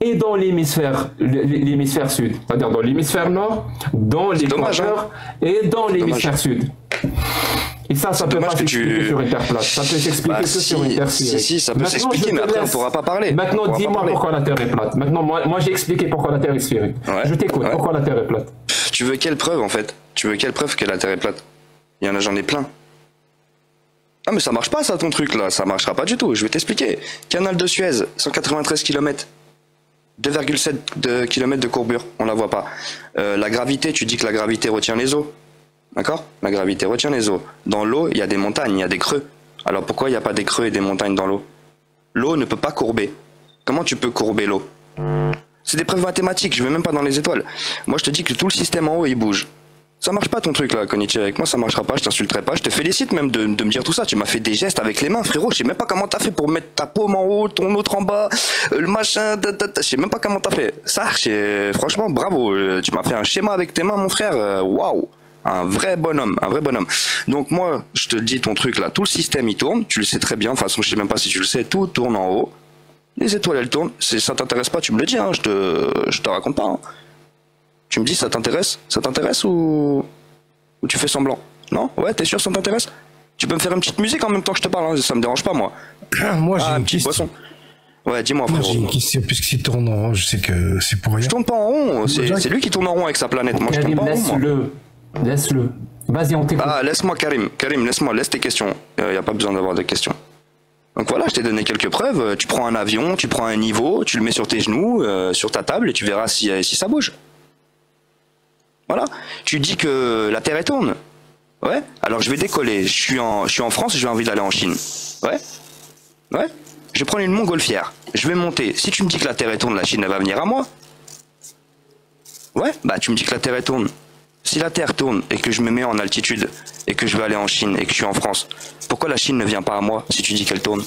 et dans l'hémisphère sud. C'est-à-dire dans l'hémisphère nord, dans l'équateur et dans l'hémisphère sud. Et ça peut pas s'expliquer sur une terre plate. Ça peut s'expliquer que sur une terre sphérique. Si, ça peut s'expliquer, mais après on ne pourra pas parler. Maintenant, dis-moi pourquoi la Terre est plate. Maintenant, moi j'ai expliqué pourquoi la Terre est sphérique. Ouais. Je t'écoute, pourquoi la Terre est plate. Tu veux quelle preuve en fait? Tu veux quelle preuve que la Terre est plate? J'en ai plein. Ah mais ça marche pas ça ton truc là, ça marchera pas du tout, je vais t'expliquer. Canal de Suez, 193 km. 2,7 km de courbure, on la voit pas. La gravité, tu dis que la gravité retient les eaux. D'accord? La gravité retient les eaux. Dans l'eau, il y a des montagnes, il y a des creux. Alors pourquoi il n'y a pas des creux et des montagnes dans l'eau? L'eau ne peut pas courber. Comment tu peux courber l'eau? C'est des preuves mathématiques, je vais même pas dans les étoiles. Moi je te dis que tout le système en haut il bouge. Ça marche pas ton truc là, Konichi, avec moi ça marchera pas, je t'insulterai pas, je te félicite même de me dire tout ça, tu m'as fait des gestes avec les mains frérot, je sais même pas comment t'as fait pour mettre ta paume en haut, ton autre en bas, le machin, je sais même pas comment t'as fait. Ça, franchement bravo, tu m'as fait un schéma avec tes mains mon frère, waouh. Un vrai bonhomme, un vrai bonhomme. Donc moi, je te dis ton truc là, tout le système il tourne, tu le sais très bien, de toute façon je sais même pas si tu le sais, tout tourne en haut. Les étoiles elles tournent, ça t'intéresse pas, tu me le dis, hein, je te raconte pas. Hein. Tu me dis, ça t'intéresse? Ça t'intéresse ou tu fais semblant? Non? Ouais, t'es sûr, ça t'intéresse? Tu peux me faire une petite musique en même temps que je te parle, hein, ça me dérange pas, moi. Moi, j'ai une petite boisson. Ouais, dis-moi, frérot. J'ai une question, puisqu'il tourne en rond, je sais que c'est pour rien. Je tourne pas en rond, c'est lui qui tourne en rond avec sa planète. Moi, je tourne pas en rond. Laisse-le. Vas-y, on t'écoute. Ah, laisse-moi, Karim. Karim, laisse tes questions. Y a pas besoin d'avoir de questions. Donc voilà, je t'ai donné quelques preuves. Tu prends un avion, tu prends un niveau, tu le mets sur tes genoux, sur ta table, et tu verras si ça bouge. Voilà. Tu dis que la Terre est tourne. Ouais. Alors je vais décoller. Je suis en France, j'ai envie d'aller en Chine. Ouais. Ouais. Je vais prendre une montgolfière. Je vais monter. Si tu me dis que la Terre est tourne, la Chine elle va venir à moi. Ouais. Bah tu me dis que la Terre est tourne. Si la Terre tourne et que je me mets en altitude et que je vais aller en Chine et que je suis en France, pourquoi la Chine ne vient pas à moi si tu dis qu'elle tourne?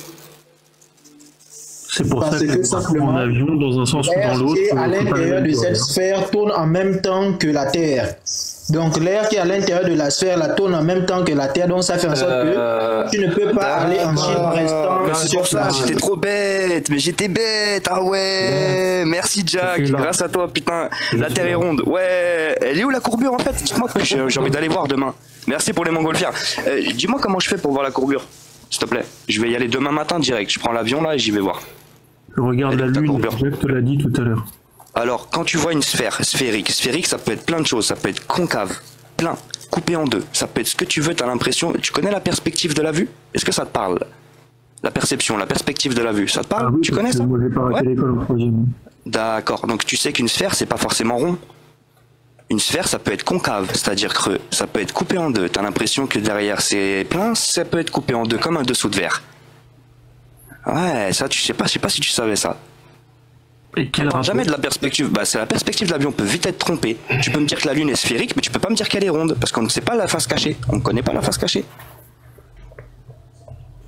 C'est pour ça que simplement en avion dans un sens ou dans l'autre. L'air qui est à l'intérieur de cette sphère tourne en même temps que la Terre. Donc l'air qui est à l'intérieur de la sphère la tourne en même temps que la Terre. Donc ça fait en sorte que tu ne peux pas aller en Chine en restant sur place. J'étais trop bête, mais j'étais bête. Ah ouais, merci Jack, grâce à toi, putain. La Terre est ronde. Ouais, elle est où la courbure en fait? Dites-moi, j'ai envie d'aller voir demain. Merci pour les montgolfières. Dis-moi comment je fais pour voir la courbure, s'il te plaît. Je vais y aller demain matin direct. Je prends l'avion là et j'y vais voir. Je regarde la Lune, Jack te l'a dit tout à l'heure. Alors, quand tu vois une sphère sphérique, ça peut être plein de choses, ça peut être concave, plein, coupé en deux, ça peut être ce que tu veux, t'as l'impression, tu connais la perspective de la vue? Est-ce que ça te parle? La perception, la perspective de la vue, ça te parle? Oui, tu connais ça? Moi j'ai pas arrêté l'école au troisième. D'accord, donc tu sais qu'une sphère, c'est pas forcément rond. Une sphère, ça peut être concave, c'est-à-dire creux, ça peut être coupé en deux, t'as l'impression que derrière c'est plein, ça peut être coupé en deux, comme un dessous de verre. Ouais, ça, je sais pas si tu savais ça. Et quel rapport? Jamais de la perspective. Bah, c'est la perspective de l'avion peut vite être trompée. Tu peux me dire que la Lune est sphérique, mais tu peux pas me dire qu'elle est ronde, parce qu'on ne sait pas la face cachée. On ne connaît pas la face cachée.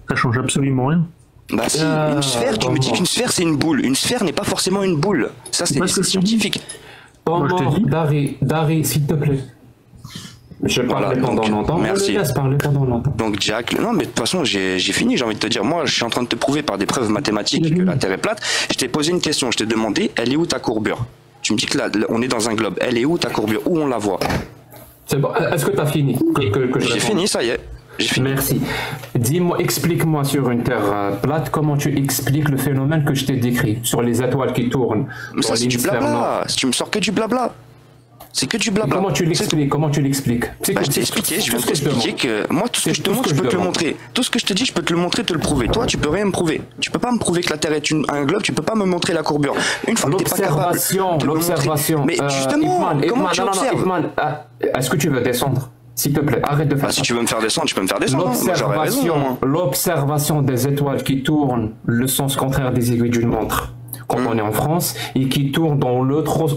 Ça change absolument rien. Bah si, une sphère, tu me dis qu'une sphère c'est une boule. Une sphère n'est pas forcément une boule. Ça c'est scientifique. Dari, s'il te plaît. Je parle pendant longtemps. Merci. Je laisse parler pendant longtemps. Donc Jack, non mais de toute façon j'ai fini, j'ai envie de te dire, moi je suis en train de te prouver par des preuves mathématiques que la Terre est plate. Je t'ai posé une question, je t'ai demandé, elle est où ta courbure? Tu me dis que là, on est dans un globe, elle est où ta courbure? Où on la voit? C'est bon, est-ce que tu as fini? J'ai fini, ça y est. J'ai fini. Merci. Dis-moi, explique-moi sur une Terre plate, comment tu expliques le phénomène que je t'ai décrit, sur les étoiles qui tournent. Mais ça c'est du blabla, si tu me sors que du blabla. C'est que du blabla. Comment tu l'expliques? Bah, je t'ai expliqué, je viens de t'expliquer que moi tout ce que je te montre, je peux te le montrer. Tout ce que je te dis, je peux te le montrer, te le prouver. Toi, tu peux rien me prouver. Tu peux pas me prouver que la Terre est un globe, tu peux pas me montrer la courbure. Une fois que t'es pas capable de l'observation. Mais justement, comment tu observes? Est-ce que tu veux descendre? S'il te plaît, arrête de faire ça. Si tu veux me faire descendre, tu peux me faire descendre. L'observation des étoiles qui tournent le sens contraire des aiguilles d'une montre quand on est en France et qui tournent dans l'autre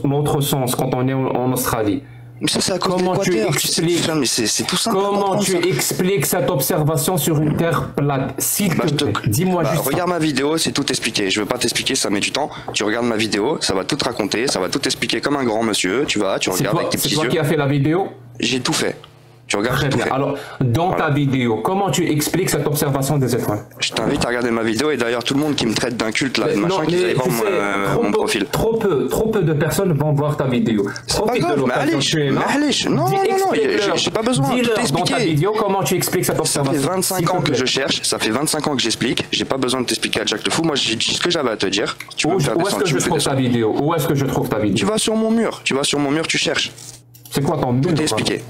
sens quand on est en Australie. Mais ça, c'est à cause de l'Équateur, tu sais, mais c'est tout simple. Comment tu expliques cette observation sur une Terre plate? S'il te plaît, dis-moi juste. Regarde ma vidéo, c'est tout expliqué. Je veux pas t'expliquer, ça met du temps. Tu regardes ma vidéo, ça va tout te raconter, ça va tout expliquer comme un grand monsieur. Tu regardes avec tes petits yeux. C'est toi qui as fait la vidéo? J'ai tout fait. Tu regardes, très bien. Alors, dans ta vidéo, comment tu expliques cette observation des étoiles? Je t'invite à regarder ma vidéo et d'ailleurs tout le monde qui me traite d'un culte là, machin, qui va voir mon profil. Trop peu de personnes vont voir ta vidéo. C'est pas grave, mais allez, non, j'ai pas besoin de t'expliquer. Dans ta vidéo, comment tu expliques cette observation? Ça fait 25 ans que je cherche, ça fait 25 ans que j'explique, j'ai pas besoin de t'expliquer à Jack le Fou, moi j'ai dit ce que j'avais à te dire. Tu peux me faire descendre, tu me fais descendre. Où est-ce que je trouve ta vidéo? Tu vas sur mon mur, tu cherches. C'est quoi ton mur? Tout est expliqué.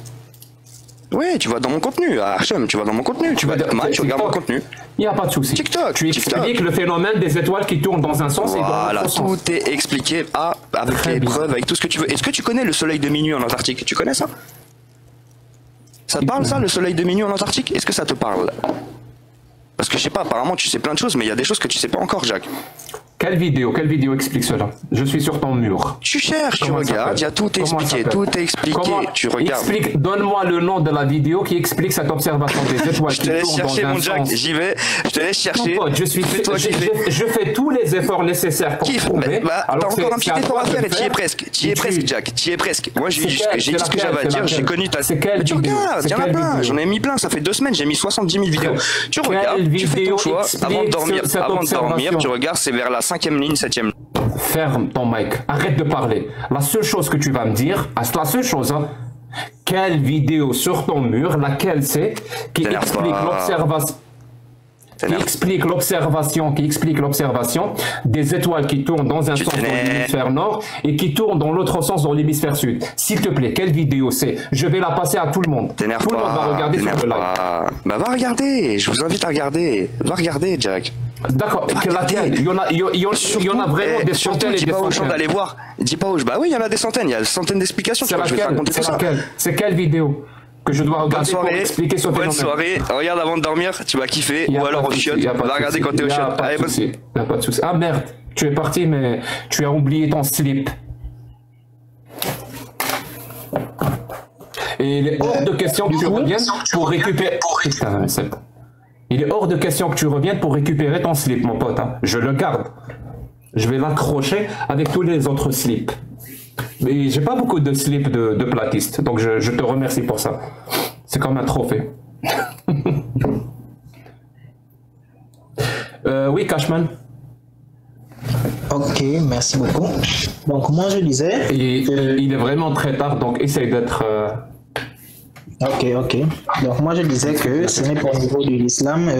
Oui, tu vas dans mon contenu, Hachem, tu vas dans mon contenu, tu regardes mon contenu. Il n'y a pas de souci. TikTok. Tu expliques le phénomène des étoiles qui tournent dans un sens et dans l'autre sens. Voilà, tout est expliqué avec les preuves, avec tout ce que tu veux. Est-ce que tu connais le soleil de minuit en Antarctique? Tu connais ça? Ça te parle ça, le soleil de minuit en Antarctique? Est-ce que ça te parle? Parce que je sais pas, apparemment tu sais plein de choses, mais il y a des choses que tu sais pas encore, Jacques. Quelle vidéo explique cela? Je suis sur ton mur. Tu cherches, tu regardes, il y a tout expliqué, tu regardes. Donne-moi le nom de la vidéo qui explique cette observation des étoiles. Je te laisse chercher mon Jack, j'y vais, je te laisse chercher. Non, je fais tous les efforts nécessaires pour trouver. T'as encore un petit effort à faire et tu y es presque, Jack, tu y es presque. Moi j'ai dit ce que j'avais à dire, j'ai connu ta... Mais tu regardes, il y en a plein, j'en ai mis plein, ça fait 2 semaines, j'ai mis 70 000 vidéos. Tu regardes, tu fais ton choix, avant de dormir, tu regardes, c'est vers la 5e ligne, 7e ligne. Ferme ton mic, arrête de parler. La seule chose que tu vas me dire, c'est la seule chose, hein, quelle vidéo sur ton mur, laquelle c'est, qui explique l'observation des étoiles qui tournent dans un sens dans l'hémisphère nord et qui tournent dans l'autre sens dans l'hémisphère sud. S'il te plaît, quelle vidéo c'est? Je vais la passer à tout le monde. Tout le monde va regarder sur le live. Bah va regarder, je vous invite à regarder. Va regarder, Jack. D'accord, laquelle? Il y en a vraiment des centaines et des centaines. Dis pas aux gens d'aller voir. Dis pas aux gens. Bah oui, il y en a des centaines, il y a des centaines d'explications. C'est laquelle? C'est quelle vidéo que je dois regarder pour expliquer ce phénomène? Bonne soirée, regarde avant de dormir, tu vas kiffer, ou alors au chiottes, va regarder quand t'es au chiottes. Allez, bonne soirée. Y a pas de souci. Ah merde, tu es parti mais tu as oublié ton slip. Et il est hors de question que tu reviennes pour récupérer... Putain, c'est bon. Il est hors de question que tu reviennes pour récupérer ton slip, mon pote. Hein. Je le garde. Je vais l'accrocher avec tous les autres slips. Mais j'ai pas beaucoup de slips de platiste, donc je te remercie pour ça. C'est comme un trophée. Oui, Cashman. Ok, merci beaucoup. Donc moi je disais... Il est vraiment très tard, donc essaye d'être... Ok. Donc moi je disais que ce n'est pas au niveau de l'islam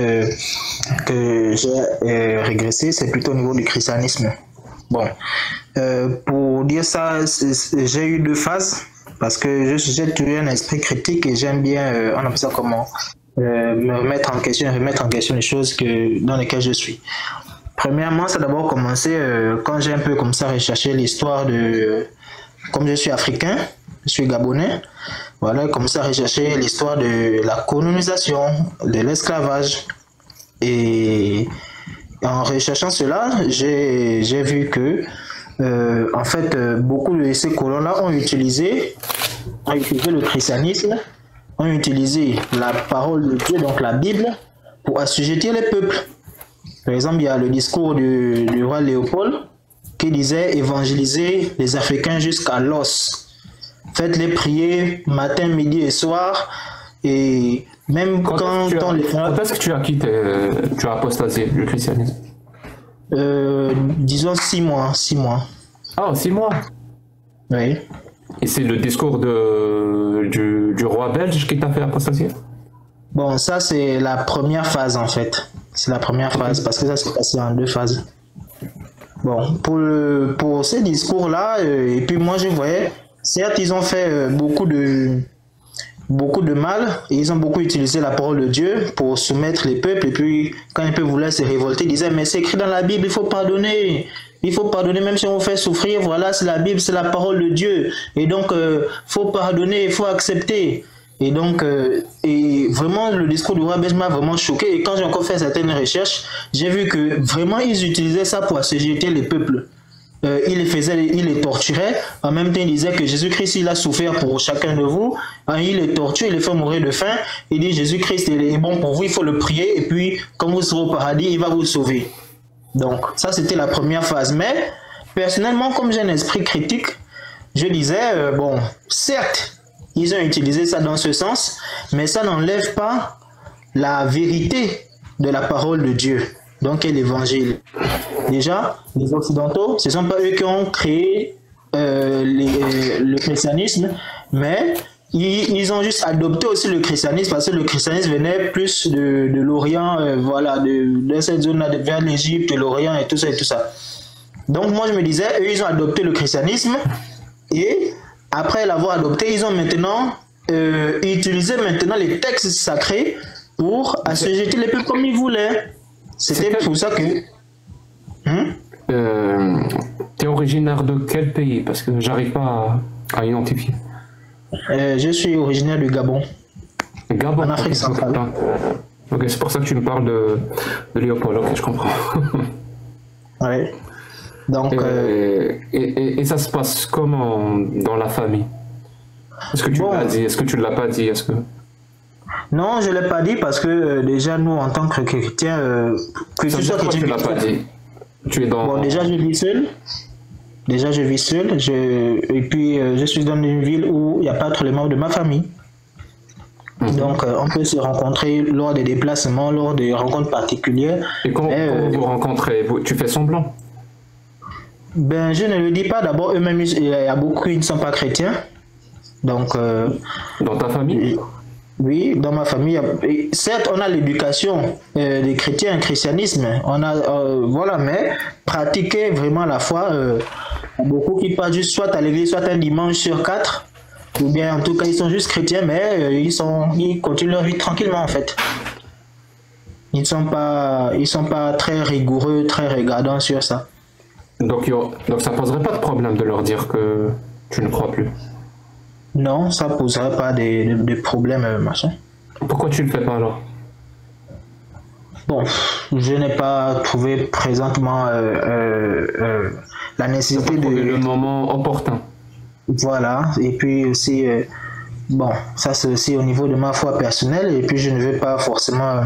que j'ai régressé, c'est plutôt au niveau du christianisme. Bon, pour dire ça, j'ai eu 2 phases parce que j'ai toujours un esprit critique et j'aime bien, on appelle ça comment, me remettre en question les choses dans lesquelles je suis. Premièrement, ça a d'abord commencé quand j'ai un peu comme ça recherché l'histoire de, comme je suis africain, je suis gabonais. Voilà, comme ça, rechercher l'histoire de la colonisation, de l'esclavage. Et en recherchant cela, j'ai vu que, en fait, beaucoup de ces colons-là ont utilisé le christianisme, ont utilisé la parole de Dieu, donc la Bible, pour assujettir les peuples. Par exemple, il y a le discours du roi Léopold qui disait « Évangéliser les Africains jusqu'à l'os ». Faites-les prier matin, midi et soir. Et même quand est-ce que tu as quitté, tu as apostasié le christianisme? Disons 6 mois. 6 mois. Ah, 6 mois? Oui. Et c'est le discours du roi belge qui t'a fait apostasier? Bon, ça c'est la première phase en fait. C'est la première phase parce que ça s'est passé en 2 phases. Bon, pour ces discours-là, et puis moi je voyais... Certes, ils ont fait beaucoup de mal et ils ont beaucoup utilisé la parole de Dieu pour soumettre les peuples. Et puis, quand les peuples voulaient se révolter, ils disaient « Mais c'est écrit dans la Bible, il faut pardonner. Il faut pardonner même si on vous fait souffrir. Voilà, c'est la Bible, c'est la parole de Dieu. Et donc, faut pardonner, il faut accepter. » Et donc, et vraiment, le discours du roi belge m'a vraiment choqué. Et quand j'ai encore fait certaines recherches, j'ai vu que vraiment, ils utilisaient ça pour assujettir les peuples. Il les torturait. En même temps, il disait que Jésus-Christ, il a souffert pour chacun de vous. Il les torture, il les fait mourir de faim. Il dit Jésus-Christ est bon pour vous, il faut le prier. Et puis, quand vous serez au paradis, il va vous sauver. Donc, ça, c'était la première phase. Mais, personnellement, comme j'ai un esprit critique, je disais, bon, certes, ils ont utilisé ça dans ce sens, mais ça n'enlève pas la vérité de la parole de Dieu. Donc, est l'évangile. Déjà, les Occidentaux, ce ne sont pas eux qui ont créé le christianisme, mais ils ont juste adopté aussi le christianisme parce que le christianisme venait plus de l'Orient, voilà, de cette zone-là, vers l'Égypte, l'Orient et tout ça et tout ça. Donc, moi, je me disais, eux, ils ont adopté le christianisme et après l'avoir adopté, ils ont maintenant utilisé les textes sacrés pour assujettir les peuples comme ils voulaient. C'était pour ça que... T'es originaire de quel pays? Parce que j'arrive pas à identifier. Je suis originaire du Gabon. Gabon, en Afrique centrale. Ok, c'est pour ça que tu me parles de Léopold, ok, je comprends. Ouais. Donc, et ça se passe comment dans la famille? Est-ce que tu l'as dit? Est-ce que tu ne l'as pas dit? Est-ce que... Non, je ne l'ai pas dit parce que déjà nous en tant que chrétiens, que ce soit chrétien, tu l'as pas dit. Tu es dans... Bon, déjà je vis seul. Et puis je suis dans une ville où il n'y a pas trop les membres de ma famille. Donc on peut se rencontrer lors des déplacements, lors des rencontres particulières. Et comment vous rencontrez? Tu fais semblant? Ben, je ne le dis pas. D'abord, eux-mêmes, il y a beaucoup qui ne sont pas chrétiens. Donc, dans ta famille? Oui, dans ma famille. Certes, on a l'éducation des chrétiens, le christianisme. On a, voilà, mais pratiquer vraiment la foi, beaucoup qui passent juste soit à l'église, soit un dimanche sur 4. Ou bien, en tout cas, ils sont juste chrétiens, mais ils continuent leur vie tranquillement, en fait. Ils sont pas très rigoureux, très regardants sur ça. Donc ça poserait pas de problème de leur dire que tu ne crois plus? Non, ça poserait pas de problème, machin. Pourquoi tu le fais pas alors? Bon, je n'ai pas trouvé présentement la nécessité de... le moment opportun. Voilà, et puis aussi, bon, ça c'est aussi au niveau de ma foi personnelle, et puis je ne veux pas forcément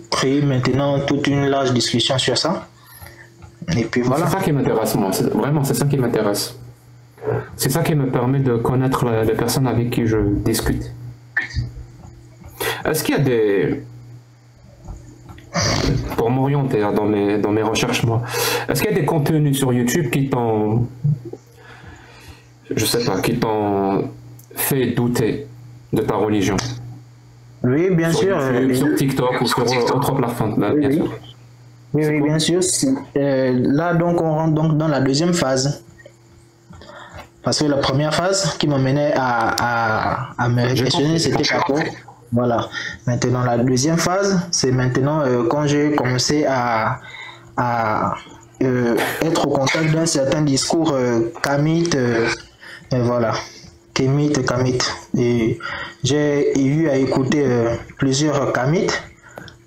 créer maintenant toute une large discussion sur ça. Et puis voilà. C'est ça qui m'intéresse, moi. Vraiment, c'est ça qui m'intéresse. C'est ça qui me permet de connaître les personnes avec qui je discute. Est-ce qu'il y a des... Pour m'orienter dans mes recherches, moi, est-ce qu'il y a des contenus sur YouTube qui t'ont... Je sais pas, qui t'ont fait douter de ta religion? Oui, bien sûr. YouTube, sur TikTok ou sur autre plateforme, bien sûr. Oui, bien sûr. Là, donc, on rentre donc dans la deuxième phase. Parce que la première phase qui m'amenait à me réflexionner, c'était d'accord. Voilà. Maintenant, la deuxième phase, c'est maintenant quand j'ai commencé à être au contact d'un certain discours kamite, voilà. Kamite. Et j'ai eu à écouter plusieurs kamites.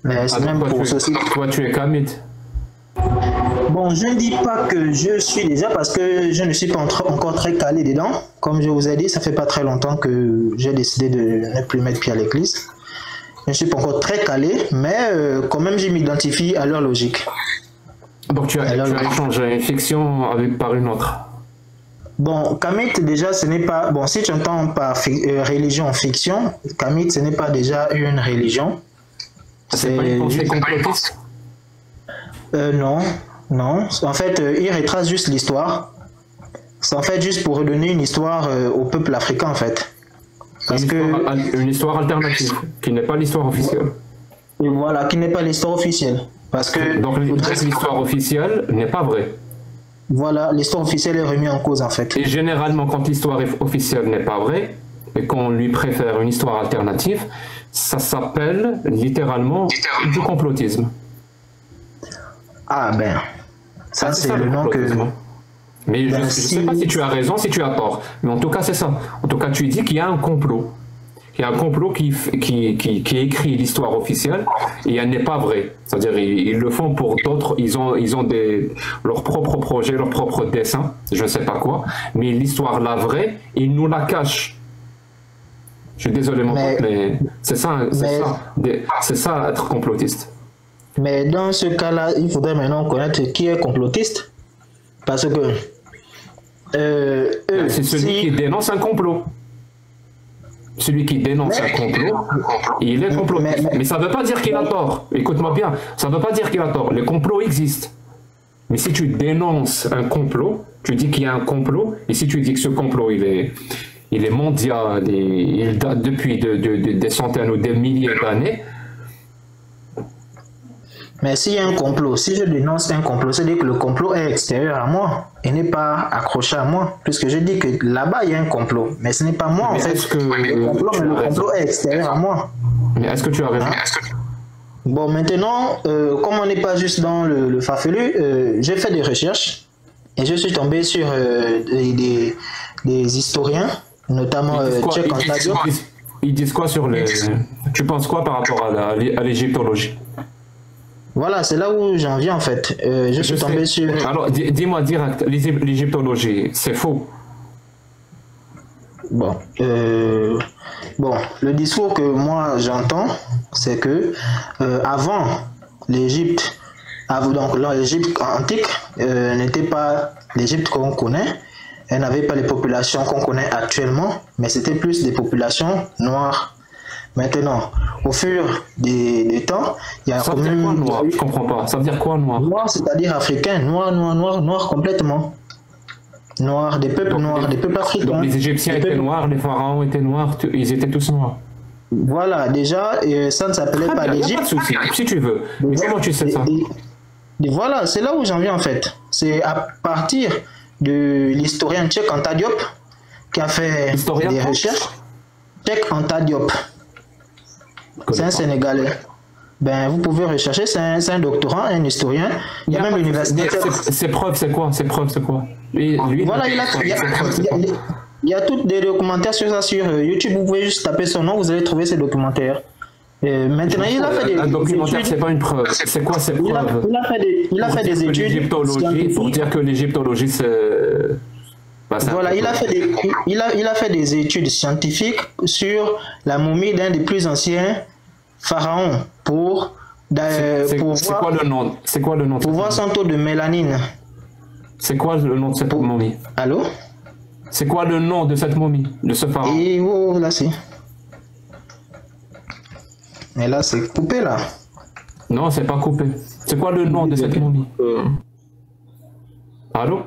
Mais même pour ceci. Toi, tu es kamite? Bon, je ne dis pas que je suis déjà parce que je ne suis pas encore très calé dedans. Comme je vous ai dit, ça fait pas très longtemps que j'ai décidé de ne plus mettre pied à l'église. Je ne suis pas encore très calé, mais quand même, je m'identifie à leur logique. Donc tu as échangé une fiction par une autre? Bon, Kamite, déjà, ce n'est pas... Bon, si tu entends par religion fiction, Kamite, ce n'est pas déjà une religion. C'est pas une pensée complotiste? Non. En fait, il retrace juste l'histoire. C'est en fait juste pour redonner une histoire au peuple africain, en fait. Parce une histoire alternative, qui n'est pas l'histoire officielle. Et voilà, qui n'est pas l'histoire officielle. Parce que... Donc l'histoire officielle n'est pas vraie. Voilà, l'histoire officielle est remise en cause, en fait. Et généralement, quand l'histoire officielle n'est pas vraie, et qu'on lui préfère une histoire alternative, ça s'appelle littéralement du complotisme. Ah ben, ça c'est le nom que... Mais je ne sais pas si tu as raison, si tu as tort. Mais en tout cas, c'est ça. En tout cas, tu dis qu'il y a un complot. Il y a un complot qui écrit l'histoire officielle et elle n'est pas vraie. C'est-à-dire ils le font pour d'autres, ils ont leurs propres projets, leurs propres dessins, je ne sais pas quoi, mais l'histoire, la vraie, ils nous la cachent. Je suis désolé mon pote, mais c'est ça être complotiste. Mais dans ce cas-là, il faudrait maintenant connaître qui est complotiste. Parce que c'est celui qui dénonce un complot. Celui qui dénonce un complot, il est complotiste. Mais ça ne veut pas dire qu'il a tort. Écoute-moi bien, ça ne veut pas dire qu'il a tort. Les complots existent. Mais si tu dénonces un complot, tu dis qu'il y a un complot, et si tu dis que ce complot, il est mondial, il date depuis des centaines ou des milliers d'années. Mais s'il y a un complot, si je dénonce un complot, c'est-à-dire que le complot est extérieur à moi et n'est pas accroché à moi. Puisque je dis que là-bas, il y a un complot. Mais ce n'est pas moi, en fait. Le complot est extérieur à moi. Mais est-ce que tu as raison? Bon, maintenant, comme on n'est pas juste dans le farfelu, j'ai fait des recherches et je suis tombé sur des historiens, notamment Tchèque Antadio. Ils disent quoi sur les... Tu penses quoi par rapport à l'égyptologie? Voilà, c'est là où j'en viens en fait. Je suis tombé sur... Alors, dis-moi direct, l'égyptologie, c'est faux? Bon, le discours que moi j'entends, c'est que avant l'Égypte, donc l'Égypte antique n'était pas l'Égypte qu'on connaît. Elle n'avait pas les populations qu'on connaît actuellement, mais c'était plus des populations noires. Maintenant, au fur des temps, il y a ça veut dire quoi noir? Je comprends pas. Ça veut dire quoi noir? Noir, c'est-à-dire africain. Noir complètement. Noir, des peuples noirs, des peuples africains. Donc les Égyptiens étaient noirs, les pharaons étaient noirs, ils étaient tous noirs. Voilà, déjà, ça ne s'appelait pas l'Égypte. Pas de souci, si tu veux. Mais comment tu sais ça? Voilà, c'est là où j'en viens en fait. C'est à partir de l'historien Cheikh Anta Diop qui a fait des recherches. Cheikh Anta Diop. C'est un Sénégalais. Ben, vous pouvez rechercher, c'est un doctorant, un historien. Il y a même l'université. Ses preuves, c'est quoi? Voilà, il y a tous des documentaires sur ça sur YouTube. Vous pouvez juste taper son nom, vous allez trouver ces documentaires. Maintenant, il a fait des un documentaire, c'est pas une preuve. C'est quoi ces preuves? Il a fait des études pour dire que l'égyptologie, c'est... Voilà, il a fait des études scientifiques sur la momie d'un des plus anciens pharaons pour voir le nom. C'est quoi le nom? Pour voir son taux de mélanine. C'est quoi le nom de cette momie? Allô? C'est quoi le nom de cette momie, de ce pharaon? Et oh, là c'est. Mais là c'est coupé là. Non, c'est pas coupé. C'est quoi le nom de cette momie? Allô?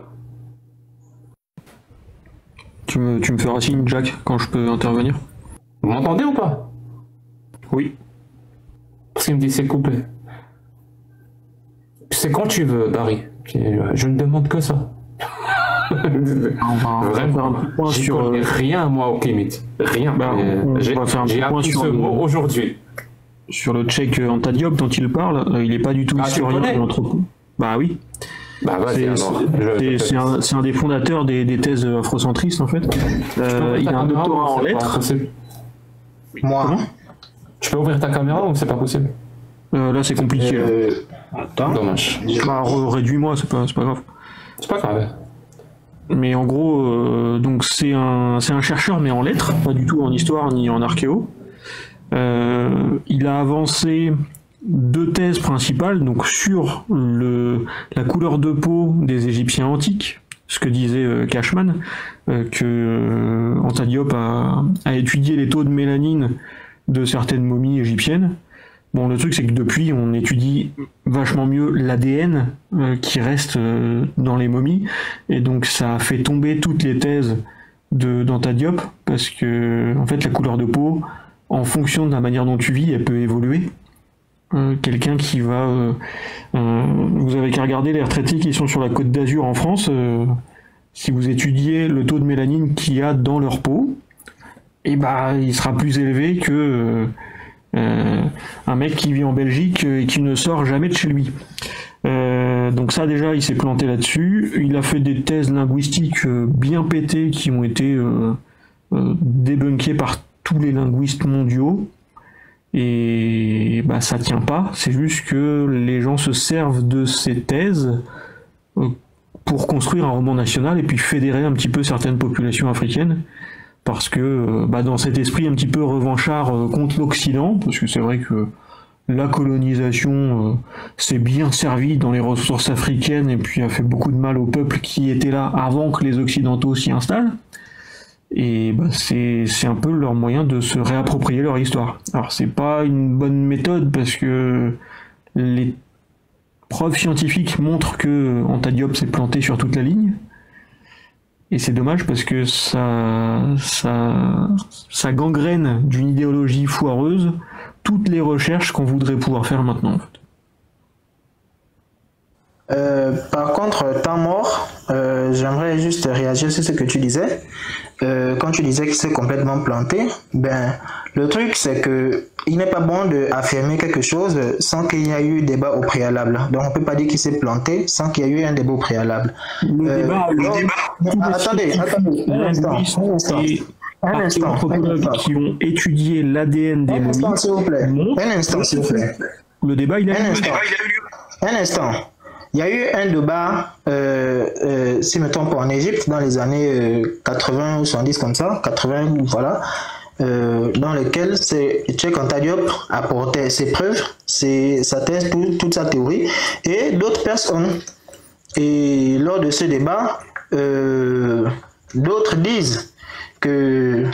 Tu me feras signe, Jack, quand je peux intervenir. Vous m'entendez ou pas? Oui. Parce qu'il me dit c'est coupé. C'est quand tu veux, Barry. Je ne demande que ça. Vraiment, je connais rien moi au Kémit. Rien. J'ai appris ce mot aujourd'hui. Sur le Cheikh Anta Diop dont il parle, il n'est pas du tout historien de l'anthropologie. Bah oui. Bah c'est un des fondateurs des thèses afrocentristes en fait. Il a un doctorat en lettres. Moi. Comment? Tu peux ouvrir ta caméra ou c'est pas possible? Là c'est compliqué. Attends. Dommage. Bah, réduis-moi, c'est pas grave. C'est pas grave. Mais en gros, donc c'est un chercheur mais en lettres, pas du tout en histoire ni en archéo. Il a avancé 2 thèses principales, donc sur la couleur de peau des Égyptiens antiques, ce que disait Cashman, que Anta Diop a étudié les taux de mélanine de certaines momies égyptiennes. Bon, le truc c'est que depuis on étudie vachement mieux l'ADN qui reste dans les momies, et donc ça a fait tomber toutes les thèses d'Anta Diop, parce que en fait la couleur de peau, en fonction de la manière dont tu vis, elle peut évoluer. Quelqu'un qui va... vous avez qu'à regarder les retraités qui sont sur la Côte d'Azur en France, si vous étudiez le taux de mélanine qu'il y a dans leur peau, et bah, il sera plus élevé que un mec qui vit en Belgique et qui ne sort jamais de chez lui. Donc ça déjà, il s'est planté là-dessus. Il a fait des thèses linguistiques bien pétées qui ont été débunkées par tous les linguistes mondiaux. Et bah ça tient pas, c'est juste que les gens se servent de ces thèses pour construire un roman national et puis fédérer un petit peu certaines populations africaines, parce que dans cet esprit un petit peu revanchard contre l'Occident, parce que c'est vrai que la colonisation s'est bien servie dans les ressources africaines et puis a fait beaucoup de mal aux peuples qui étaient là avant que les Occidentaux s'y installent. Et c'est un peu leur moyen de se réapproprier leur histoire. Alors c'est pas une bonne méthode parce que les preuves scientifiques montrent que Anta Diop s'est planté sur toute la ligne, et c'est dommage parce que ça gangrène d'une idéologie foireuse toutes les recherches qu'on voudrait pouvoir faire maintenant en fait. Par contre, temps mort, j'aimerais juste réagir sur ce que tu disais. Quand tu disais qu'il s'est complètement planté, le truc c'est que il n'est pas bon d'affirmer quelque chose sans qu'il y ait eu débat au préalable. Donc on peut pas dire qu'il s'est planté sans qu'il y ait eu un débat au préalable. Attendez, un instant. Qui ont étudié l'ADN des momies. Un instant, s'il vous plaît. Le débat, il a eu lieu. Un instant. Il y a eu un débat, si je me trompe, en Égypte dans les années 80 ou 70 comme ça, 80, voilà, dans lequel Cheikh Anta Diop apportait ses preuves, sa thèse, toute sa théorie, et d'autres personnes. Et lors de ce débat, d'autres disent que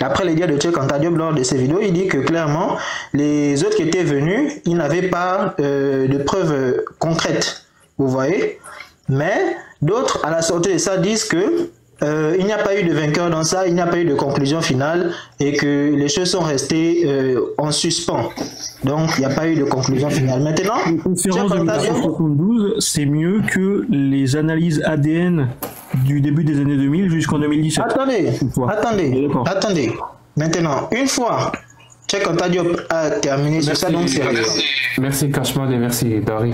d'après les dires de Cheikh Anta Diop lors de ses vidéos, il dit que clairement, les autres qui étaient venus, ils n'avaient pas de preuves concrètes, vous voyez. Mais d'autres, à la sortie de ça, disent que il n'y a pas eu de vainqueur dans ça, il n'y a pas eu de conclusion finale et que les choses sont restées en suspens. Donc, il n'y a pas eu de conclusion finale. Maintenant, la conférence de 1972, c'est mieux que les analyses ADN du début des années 2000 jusqu'en 2017. Attendez. Maintenant, une fois Cheikh Anta Diop a terminé sur ça, donc c'est resté. Merci Cashman et merci Dari.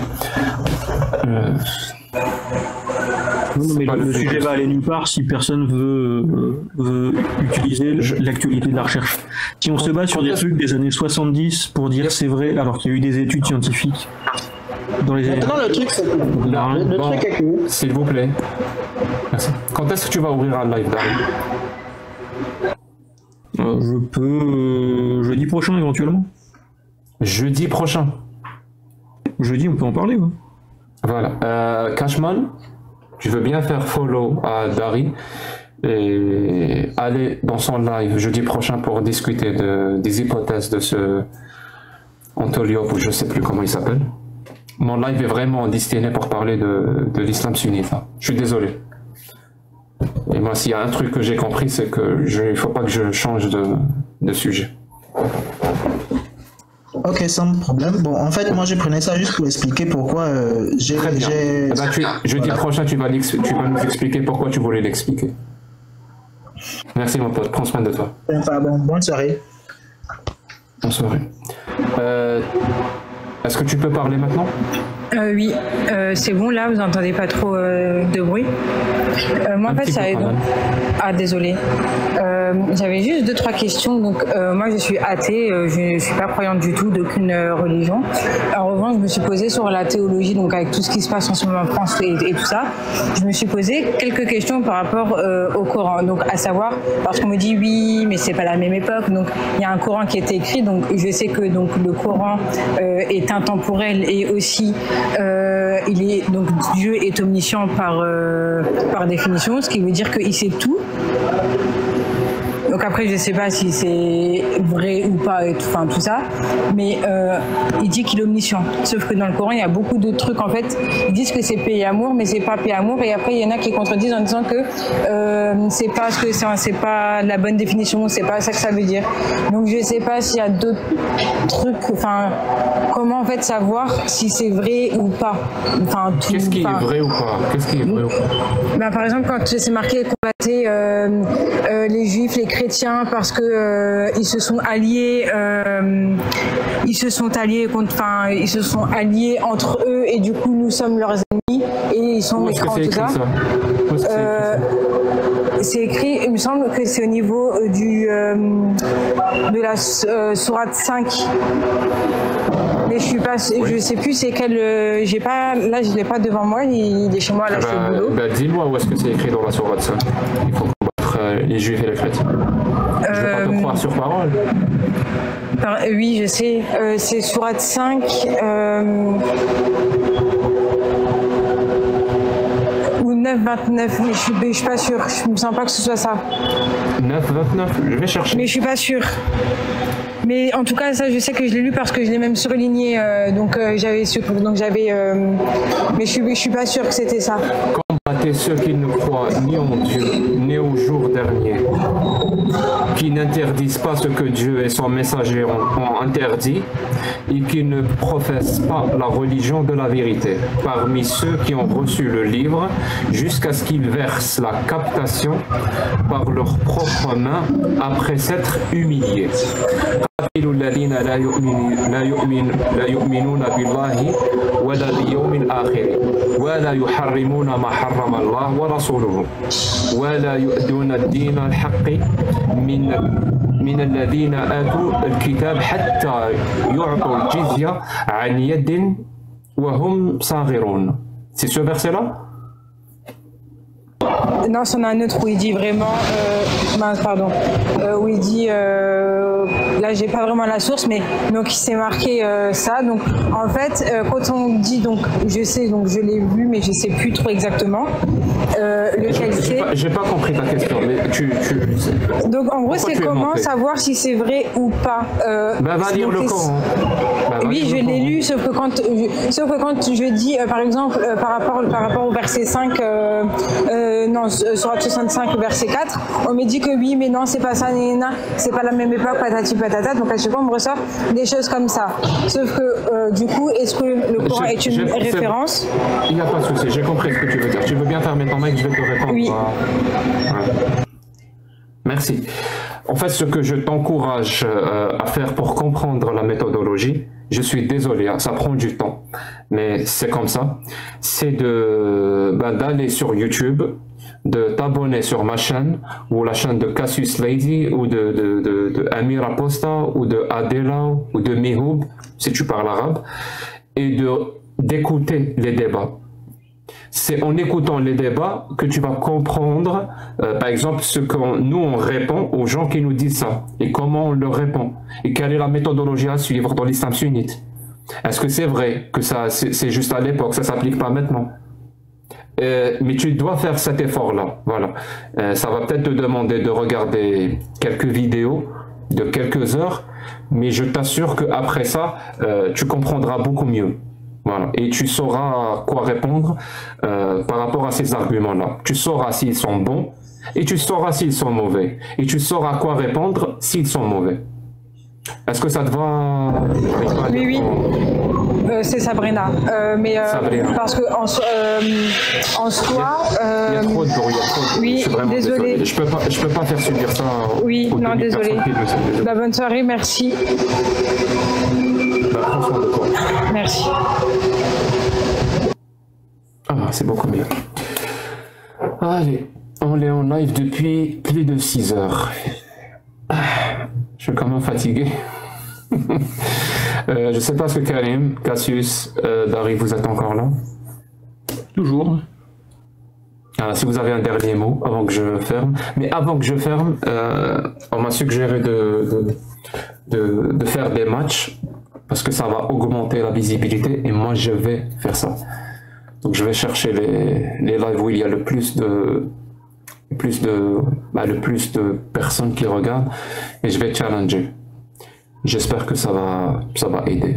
Non, mais le sujet va aller nulle part si personne veut utiliser l'actualité de la recherche. Si on se base sur des trucs des années 70 pour dire c'est vrai, alors qu'il y a eu des études scientifiques dans les années... Maintenant, le truc, c'est que... Le truc est que... S'il vous plaît. Merci. Quand est-ce que tu vas ouvrir un live, Dari? Je peux... jeudi prochain, éventuellement. Jeudi prochain? Jeudi, on peut en parler, ouais. Voilà. Cashman, tu veux bien faire follow à Dari et aller dans son live jeudi prochain pour discuter des hypothèses de ce Antoliop, ou je sais plus comment il s'appelle. Mon live est vraiment destiné pour parler de l'islam sunnite. Je suis désolé. Et moi, s'il y a un truc que j'ai compris, c'est que il faut pas que je change de sujet. Ok, sans problème. Bon, en fait, moi, je prenais ça juste pour expliquer pourquoi j'ai... Jeudi prochain, tu vas nous expliquer pourquoi tu voulais l'expliquer. Merci, mon pote. Prends soin de toi. Pardon, bonne soirée. Bonne soirée. Est-ce que tu peux parler maintenant? Oui, c'est bon, là, vous n'entendez pas trop de bruit. Moi, en fait, ça aide. Ah, désolé. J'avais juste 2-3 questions. Donc, moi, je suis athée, je ne suis pas croyante du tout d'aucune religion. En revanche, je me suis posée sur la théologie, donc avec tout ce qui se passe en ce moment en France et tout ça. Je me suis posé quelques questions par rapport au Coran. Donc, à savoir, parce qu'on me dit oui, mais c'est pas la même époque. Donc, il y a un Coran qui a été écrit. Donc, je sais que donc le Coran est intemporel et aussi donc Dieu est omniscient par définition, ce qui veut dire qu'il sait tout. Donc après, je ne sais pas si c'est vrai ou pas, enfin tout ça, mais il dit qu'il est omniscient. Sauf que dans le Coran, il y a beaucoup de trucs, en fait, ils disent que c'est paix et amour, mais c'est pas paix et amour, et après, il y en a qui contredisent en disant que c'est pas ce que c'est pas la bonne définition, c'est pas ça que ça veut dire. Donc je ne sais pas s'il y a d'autres trucs, enfin, comment en fait savoir si c'est vrai ou pas. Enfin, qu'est-ce qui est vrai ou pas? Ben, par exemple, quand c'est marqué combattre les juifs, les chrétiens, parce que ils se sont alliés entre eux, et du coup nous sommes leurs ennemis et ils sont méchants, tout ça. C'est écrit, il me semble que c'est au niveau de la sourate 5. Mais je sais plus c'est quel, j'ai pas, là je l'ai pas devant moi, il est chez moi, là je fais le boulot. Dis-moi où est-ce que c'est écrit dans la sourate 5. Il faut combattre les juifs et les chrétiens. Je vais pas te croire sur parole. Oui, je sais, c'est sourate 5, ou 9-29, mais je suis pas sûre, je me sens pas que ce soit ça. 9-29, je vais chercher. Mais je suis pas sûre. Mais en tout cas, ça, je sais que je l'ai lu parce que je l'ai même surligné, mais je suis pas sûre que c'était ça. Combattez ceux qui ne croient ni en Dieu, ni au jour dernier, qui n'interdisent pas ce que Dieu et son messager ont interdit, et qui ne professent pas la religion de la vérité, parmi ceux qui ont reçu le livre, jusqu'à ce qu'ils versent la captation par leurs propres mains après s'être humiliés. الذين لا يؤمنون بالله ولا باليوم الآخر ولا يحرمون ما حرم الله ورسوله ولا يؤدون الدين الحق من الذين آتوا الكتاب حتى يعطوا الجزية عن يد وهم صاغرون. C'est ce verset-là? Non, c'en a un autre où il dit vraiment, où il dit là j'ai pas vraiment la source, mais donc il s'est marqué ça. Donc en fait, quand on dit donc je sais, donc je l'ai vu, mais je sais plus trop exactement lequel c'est. J'ai pas compris ta question, mais tu donc en gros, c'est comment savoir si c'est vrai ou pas. Va lire le Coran. Oui, je l'ai lu, sauf que quand je dis, par exemple, par rapport au verset 5, Sourate 65, verset 4, on me dit que oui, mais non, c'est pas ça, c'est pas la même époque, patati patata, donc à chaque fois on me ressort des choses comme ça. Sauf que, du coup, est-ce que le Coran est une référence? Il n'y a pas de souci, j'ai compris ce que tu veux dire. Tu veux bien fermer ton mic, je vais te répondre. Oui. Merci. En fait, ce que je t'encourage à faire pour comprendre la méthodologie, je suis désolé, ça prend du temps, mais c'est comme ça, c'est d'aller sur YouTube, de t'abonner sur ma chaîne, ou la chaîne de Cassius Lady, ou de Amir Aposta, ou de Adela, ou de Mihoub, si tu parles arabe, et d'écouter les débats. C'est en écoutant les débats que tu vas comprendre, par exemple, ce que nous on répond aux gens qui nous disent ça, et comment on leur répond, et quelle est la méthodologie à suivre dans l'islam sunnite. Est-ce que c'est vrai que ça c'est juste à l'époque, ça s'applique pas maintenant? Mais tu dois faire cet effort-là, voilà. Ça va peut-être te demander de regarder quelques vidéos de quelques heures, mais je t'assure qu'après ça, tu comprendras beaucoup mieux. Voilà. Et tu sauras quoi répondre par rapport à ces arguments-là. Tu sauras s'ils sont bons et tu sauras s'ils sont mauvais. Et tu sauras quoi répondre s'ils sont mauvais. Est-ce que ça te va? Oui. C'est Sabrina. Sabrina. Parce que en soi... il y a trop de bruit. Oui, je suis vraiment désolé. Je peux pas faire subir ça. Oui, non, désolé. Bonne soirée, merci. Prends soin de toi. Merci. Ah, c'est beaucoup mieux. Allez, on est en live depuis plus de 6 heures. Je suis quand même fatigué. Je sais pas ce que Karim, Cassius, Dari, vous êtes encore là? Toujours. Alors, si vous avez un dernier mot avant que je ferme. Mais avant que je ferme, on m'a suggéré de faire des matchs parce que ça va augmenter la visibilité et moi je vais faire ça. Donc je vais chercher les lives où il y a le plus de personnes qui regardent et je vais challenger. J'espère que ça va aider.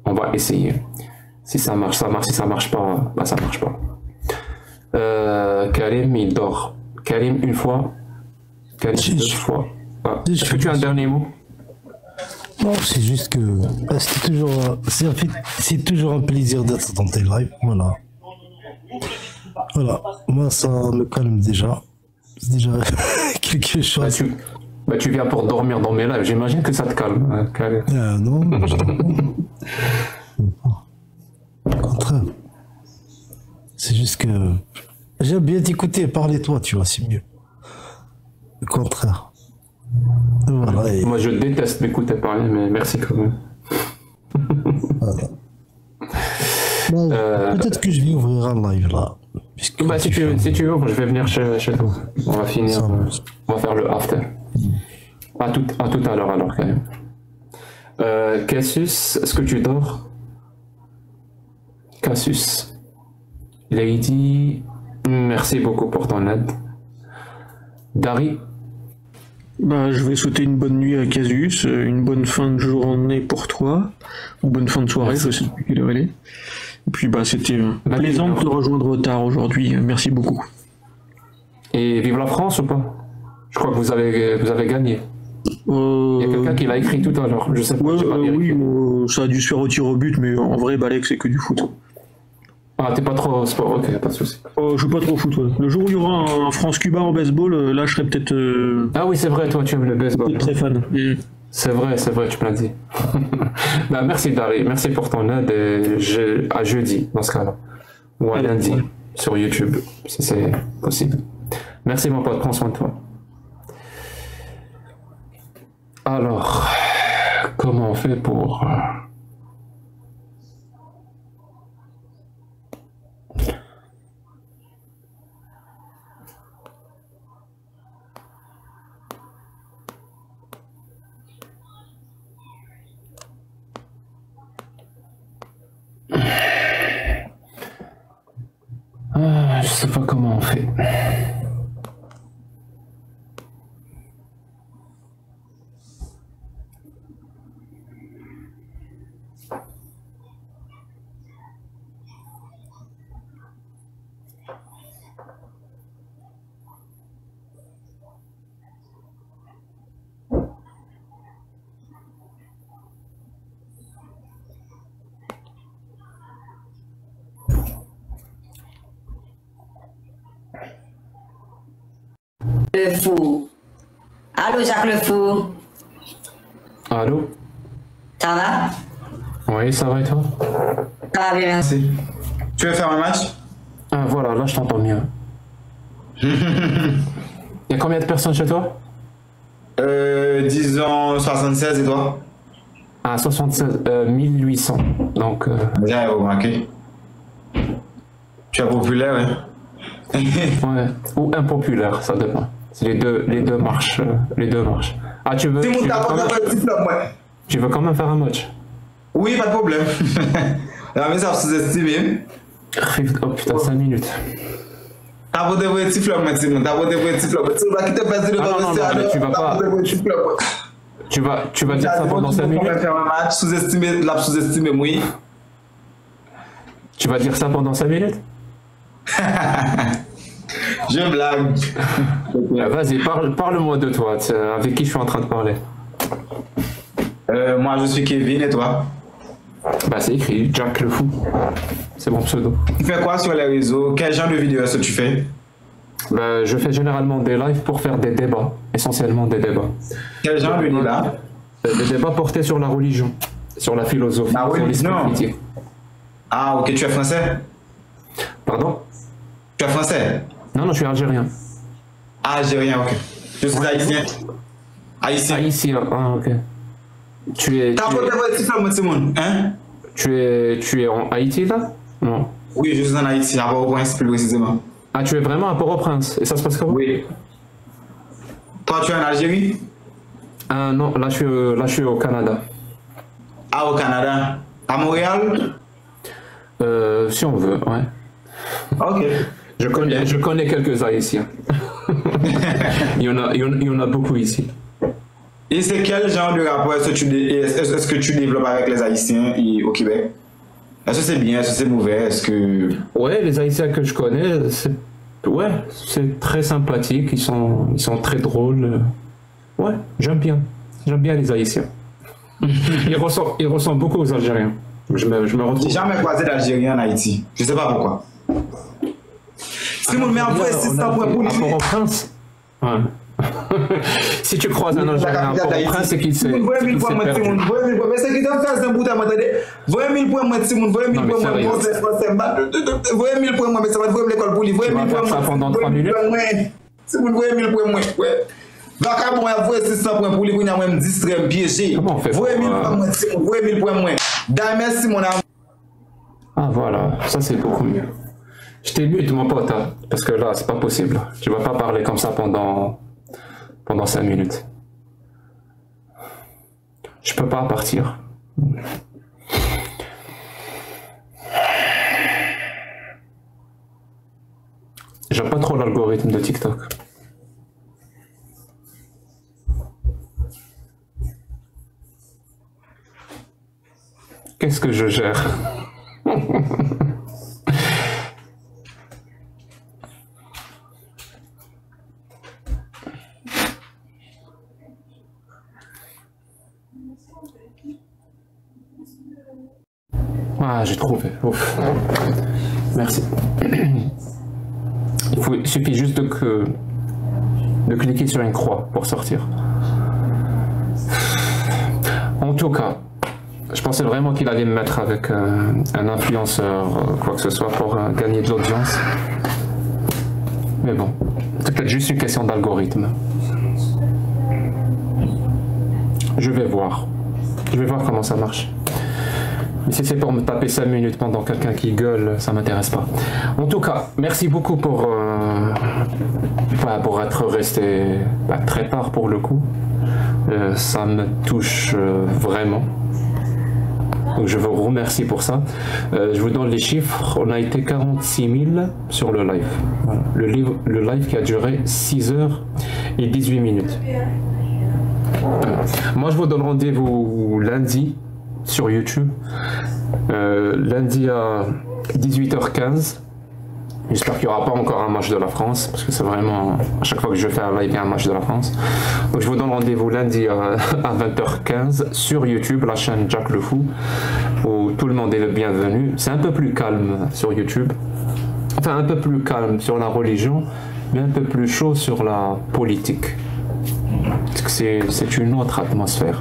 On va essayer. Si ça marche, ça marche. Si ça marche pas, ça marche pas. Karim, il dort. Karim, une fois. Karim, deux fois. Ah. Est-ce que tu as un dernier mot? Non, c'est juste que c'est toujours un plaisir d'être dans tes lives. Voilà. Moi, ça me calme déjà. C'est déjà quelque chose. Tu viens pour dormir dans mes lives. J'imagine que ça te calme. Non. Au contraire. C'est juste que j'aime bien t'écouter parler toi, tu vois, c'est mieux. Au contraire. Voilà, Moi je déteste m'écouter parler, mais merci quand même. Voilà. Peut-être que je vais ouvrir un live là. Si tu veux, je vais venir chez toi. On va finir, on va faire le after. À tout à l'heure alors quand même. Cassius, est-ce que tu dors? Cassius. Lady, merci beaucoup pour ton aide. Dari. Je vais souhaiter une bonne nuit à Casus, une bonne fin de journée pour toi, ou bonne fin de soirée, je sais plus quelle heure elle est. Et puis c'était plaisant de te rejoindre tard aujourd'hui, merci beaucoup. Et vive la France ou pas? Je crois que vous avez gagné. Il y a quelqu'un qui l'a écrit tout à l'heure, je sais pas. Oui, ça a dû se faire au tir au but, mais en vrai, Balek, c'est que du foot. Ah, t'es pas trop sport, ok, pas de soucis. Je suis pas trop foot, ouais. Le jour où il y aura un France-Cuba en baseball, là je serais peut-être... Ah oui, c'est vrai, toi tu aimes le baseball. Très fan. C'est vrai, tu me l'as dit. Merci Dari, merci pour ton aide et à jeudi dans ce cas-là. Ou à lundi sur YouTube, si c'est possible. Merci mon pote, prends soin de toi. Alors, comment on fait pour... Je sais pas comment on fait. Le fou. Allô, Jacques le fou. Allô? Ça va? Oui, ça va et toi? Ça va bien, merci. Tu veux faire un match? Ah voilà, là je t'entends mieux. Il y a combien de personnes chez toi? Disons 76 et toi? Ah, 76, 1800. Donc. Bien remarqué. Tu es populaire, hein? Ouais. Ou impopulaire, ça dépend. Les deux marchent. Ah, tu veux quand même faire un match? Oui, pas de problème. Mais ça sous-estimé. Oh putain, 5 minutes. T'as voté pour un petit flop, Simon. T'as voté pour un petit flop. Tu vas quitter passer le temps de tu vas pas. Tu vas dire ça pendant 5 minutes? Faire un match, sous-estimé, oui. Tu vas dire ça pendant 5 minutes? Je blague. Vas-y, parle-moi de toi. Avec qui je suis en train de parler? Moi, je suis Kevin et toi? Bah, c'est écrit Jack le fou. C'est mon pseudo. Tu fais quoi sur les réseaux? Quel genre de vidéos est-ce que tu fais? Bah, je fais généralement des lives pour faire des débats. Essentiellement des débats. Quel genre de débat? Des débats portés sur la religion, sur la philosophie, sur l'esprit critique. Ah, ok, tu es français? Pardon? Tu es français? Non, je suis algérien. Ah, algérien, ok. Je suis haïtien. Haïtien, ah, ok. Tu es en Haïti, là? Non. Oui, je suis en Haïti, à Port-au-Prince, plus précisément. Ah, tu es vraiment à Port-au-Prince? Et ça se passe comment? Oui. Toi, tu es en Algérie? Ah, non, là, je suis au Canada. Ah, au Canada? À Montréal? Si on veut, ouais. Ok. Je connais quelques Haïtiens. il y en a beaucoup ici. Et c'est quel genre de rapport est-ce que tu développes avec les Haïtiens au Québec? Est-ce que c'est bien? Est-ce que c'est mauvais? Est-ce que... Ouais, les Haïtiens que je connais, c'est très sympathique. Ils sont très drôles. Ouais, j'aime bien les Haïtiens. Ils ressemblent beaucoup aux Algériens. Je me retrouve. J'ai jamais croisé d'Algérien en Haïti. Je sais pas pourquoi. Simon, mais en vrai, c'est ça pour Port-au-Prince. Ouais. Si tu croises un Algérien à Port-au-Prince, c'est qu'il s'est perdu. Mais c'est qu'il t'a fait un bout à m'entendre. 20 000 points, moi, Simon, 20 000 points, moi, 20 000 points, moi, mais ça va te voir l'école pour lui. 20 000 points, moi, pendant 3 minutes. Simon, 20 000 points, moi, ouais. Vaka bon avouer 600 points pour lui, qu'on a même distrait, piégé. Comment on fait? 20 000 points, moi, Simon, 20 000 points, moi. Merci, mon amour. Ah, voilà, ça c'est beaucoup mieux. Je t'ai mute, mon pote, hein, parce que là, c'est pas possible. Tu vas pas parler comme ça pendant 5 minutes. Je peux pas partir. J'aime pas trop l'algorithme de TikTok. Qu'est-ce que je gère? Ah, j'ai trouvé. Ouf. Merci. Il suffit juste de cliquer sur une croix pour sortir. En tout cas, je pensais vraiment qu'il allait me mettre avec un influenceur, quoi que ce soit, pour gagner de l'audience. Mais bon, c'est peut-être juste une question d'algorithme. Je vais voir comment ça marche. Mais si c'est pour me taper 5 minutes pendant quelqu'un qui gueule, ça m'intéresse pas. En tout cas, merci beaucoup pour être resté très tard pour le coup. Ça me touche vraiment. Donc je vous remercie pour ça. Je vous donne les chiffres. On a été 46 000 sur le live. Voilà. Le live qui a duré 6 heures et 18 minutes. Moi, je vous donne rendez-vous lundi sur YouTube. Lundi à 18h15. J'espère qu'il n'y aura pas encore un match de la France, parce que c'est vraiment, à chaque fois que je fais un live, il y a un match de la France. Donc je vous donne rendez-vous lundi à 20h15 sur YouTube, la chaîne Jack le Fou, où tout le monde est le bienvenu. C'est un peu plus calme sur YouTube, enfin un peu plus calme sur la religion, mais un peu plus chaud sur la politique. Parce que c'est une autre atmosphère.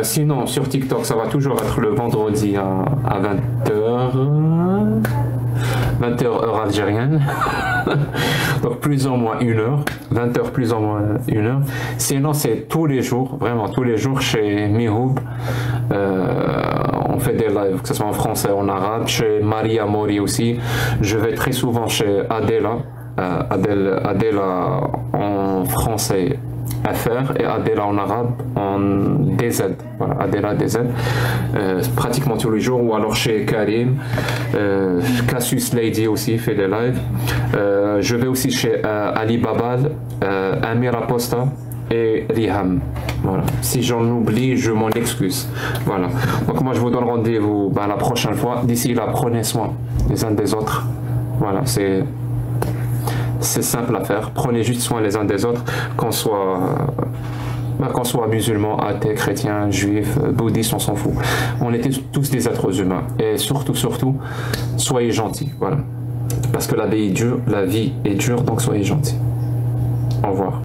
Sinon, sur TikTok, ça va toujours être le vendredi à 20h. 20h heure algérienne, donc plus ou moins 1 heure, 20h plus ou moins 1 heure. Sinon c'est tous les jours, vraiment tous les jours chez Mihoub. On fait des lives, que ce soit en français ou en arabe, chez Maria Mori aussi. Je vais très souvent chez Adela, Adela en français FR et Adela en arabe en DZ, voilà, Adela DZ, pratiquement tous les jours, ou alors chez Karim, Cassius Lady aussi fait des lives. Je vais aussi chez Ali Babal, Amir Aposta et Riham. Voilà. Si j'en oublie, je m'en excuse. Voilà. Donc moi je vous donne rendez-vous la prochaine fois. D'ici là, prenez soin les uns des autres. Voilà, c'est simple à faire. Prenez juste soin les uns des autres, qu'on soit musulman, athée, chrétien, juif, bouddhiste, on s'en fout. On est tous des êtres humains. Et surtout, soyez gentils. Voilà. Parce que la vie est dure, donc soyez gentils. Au revoir.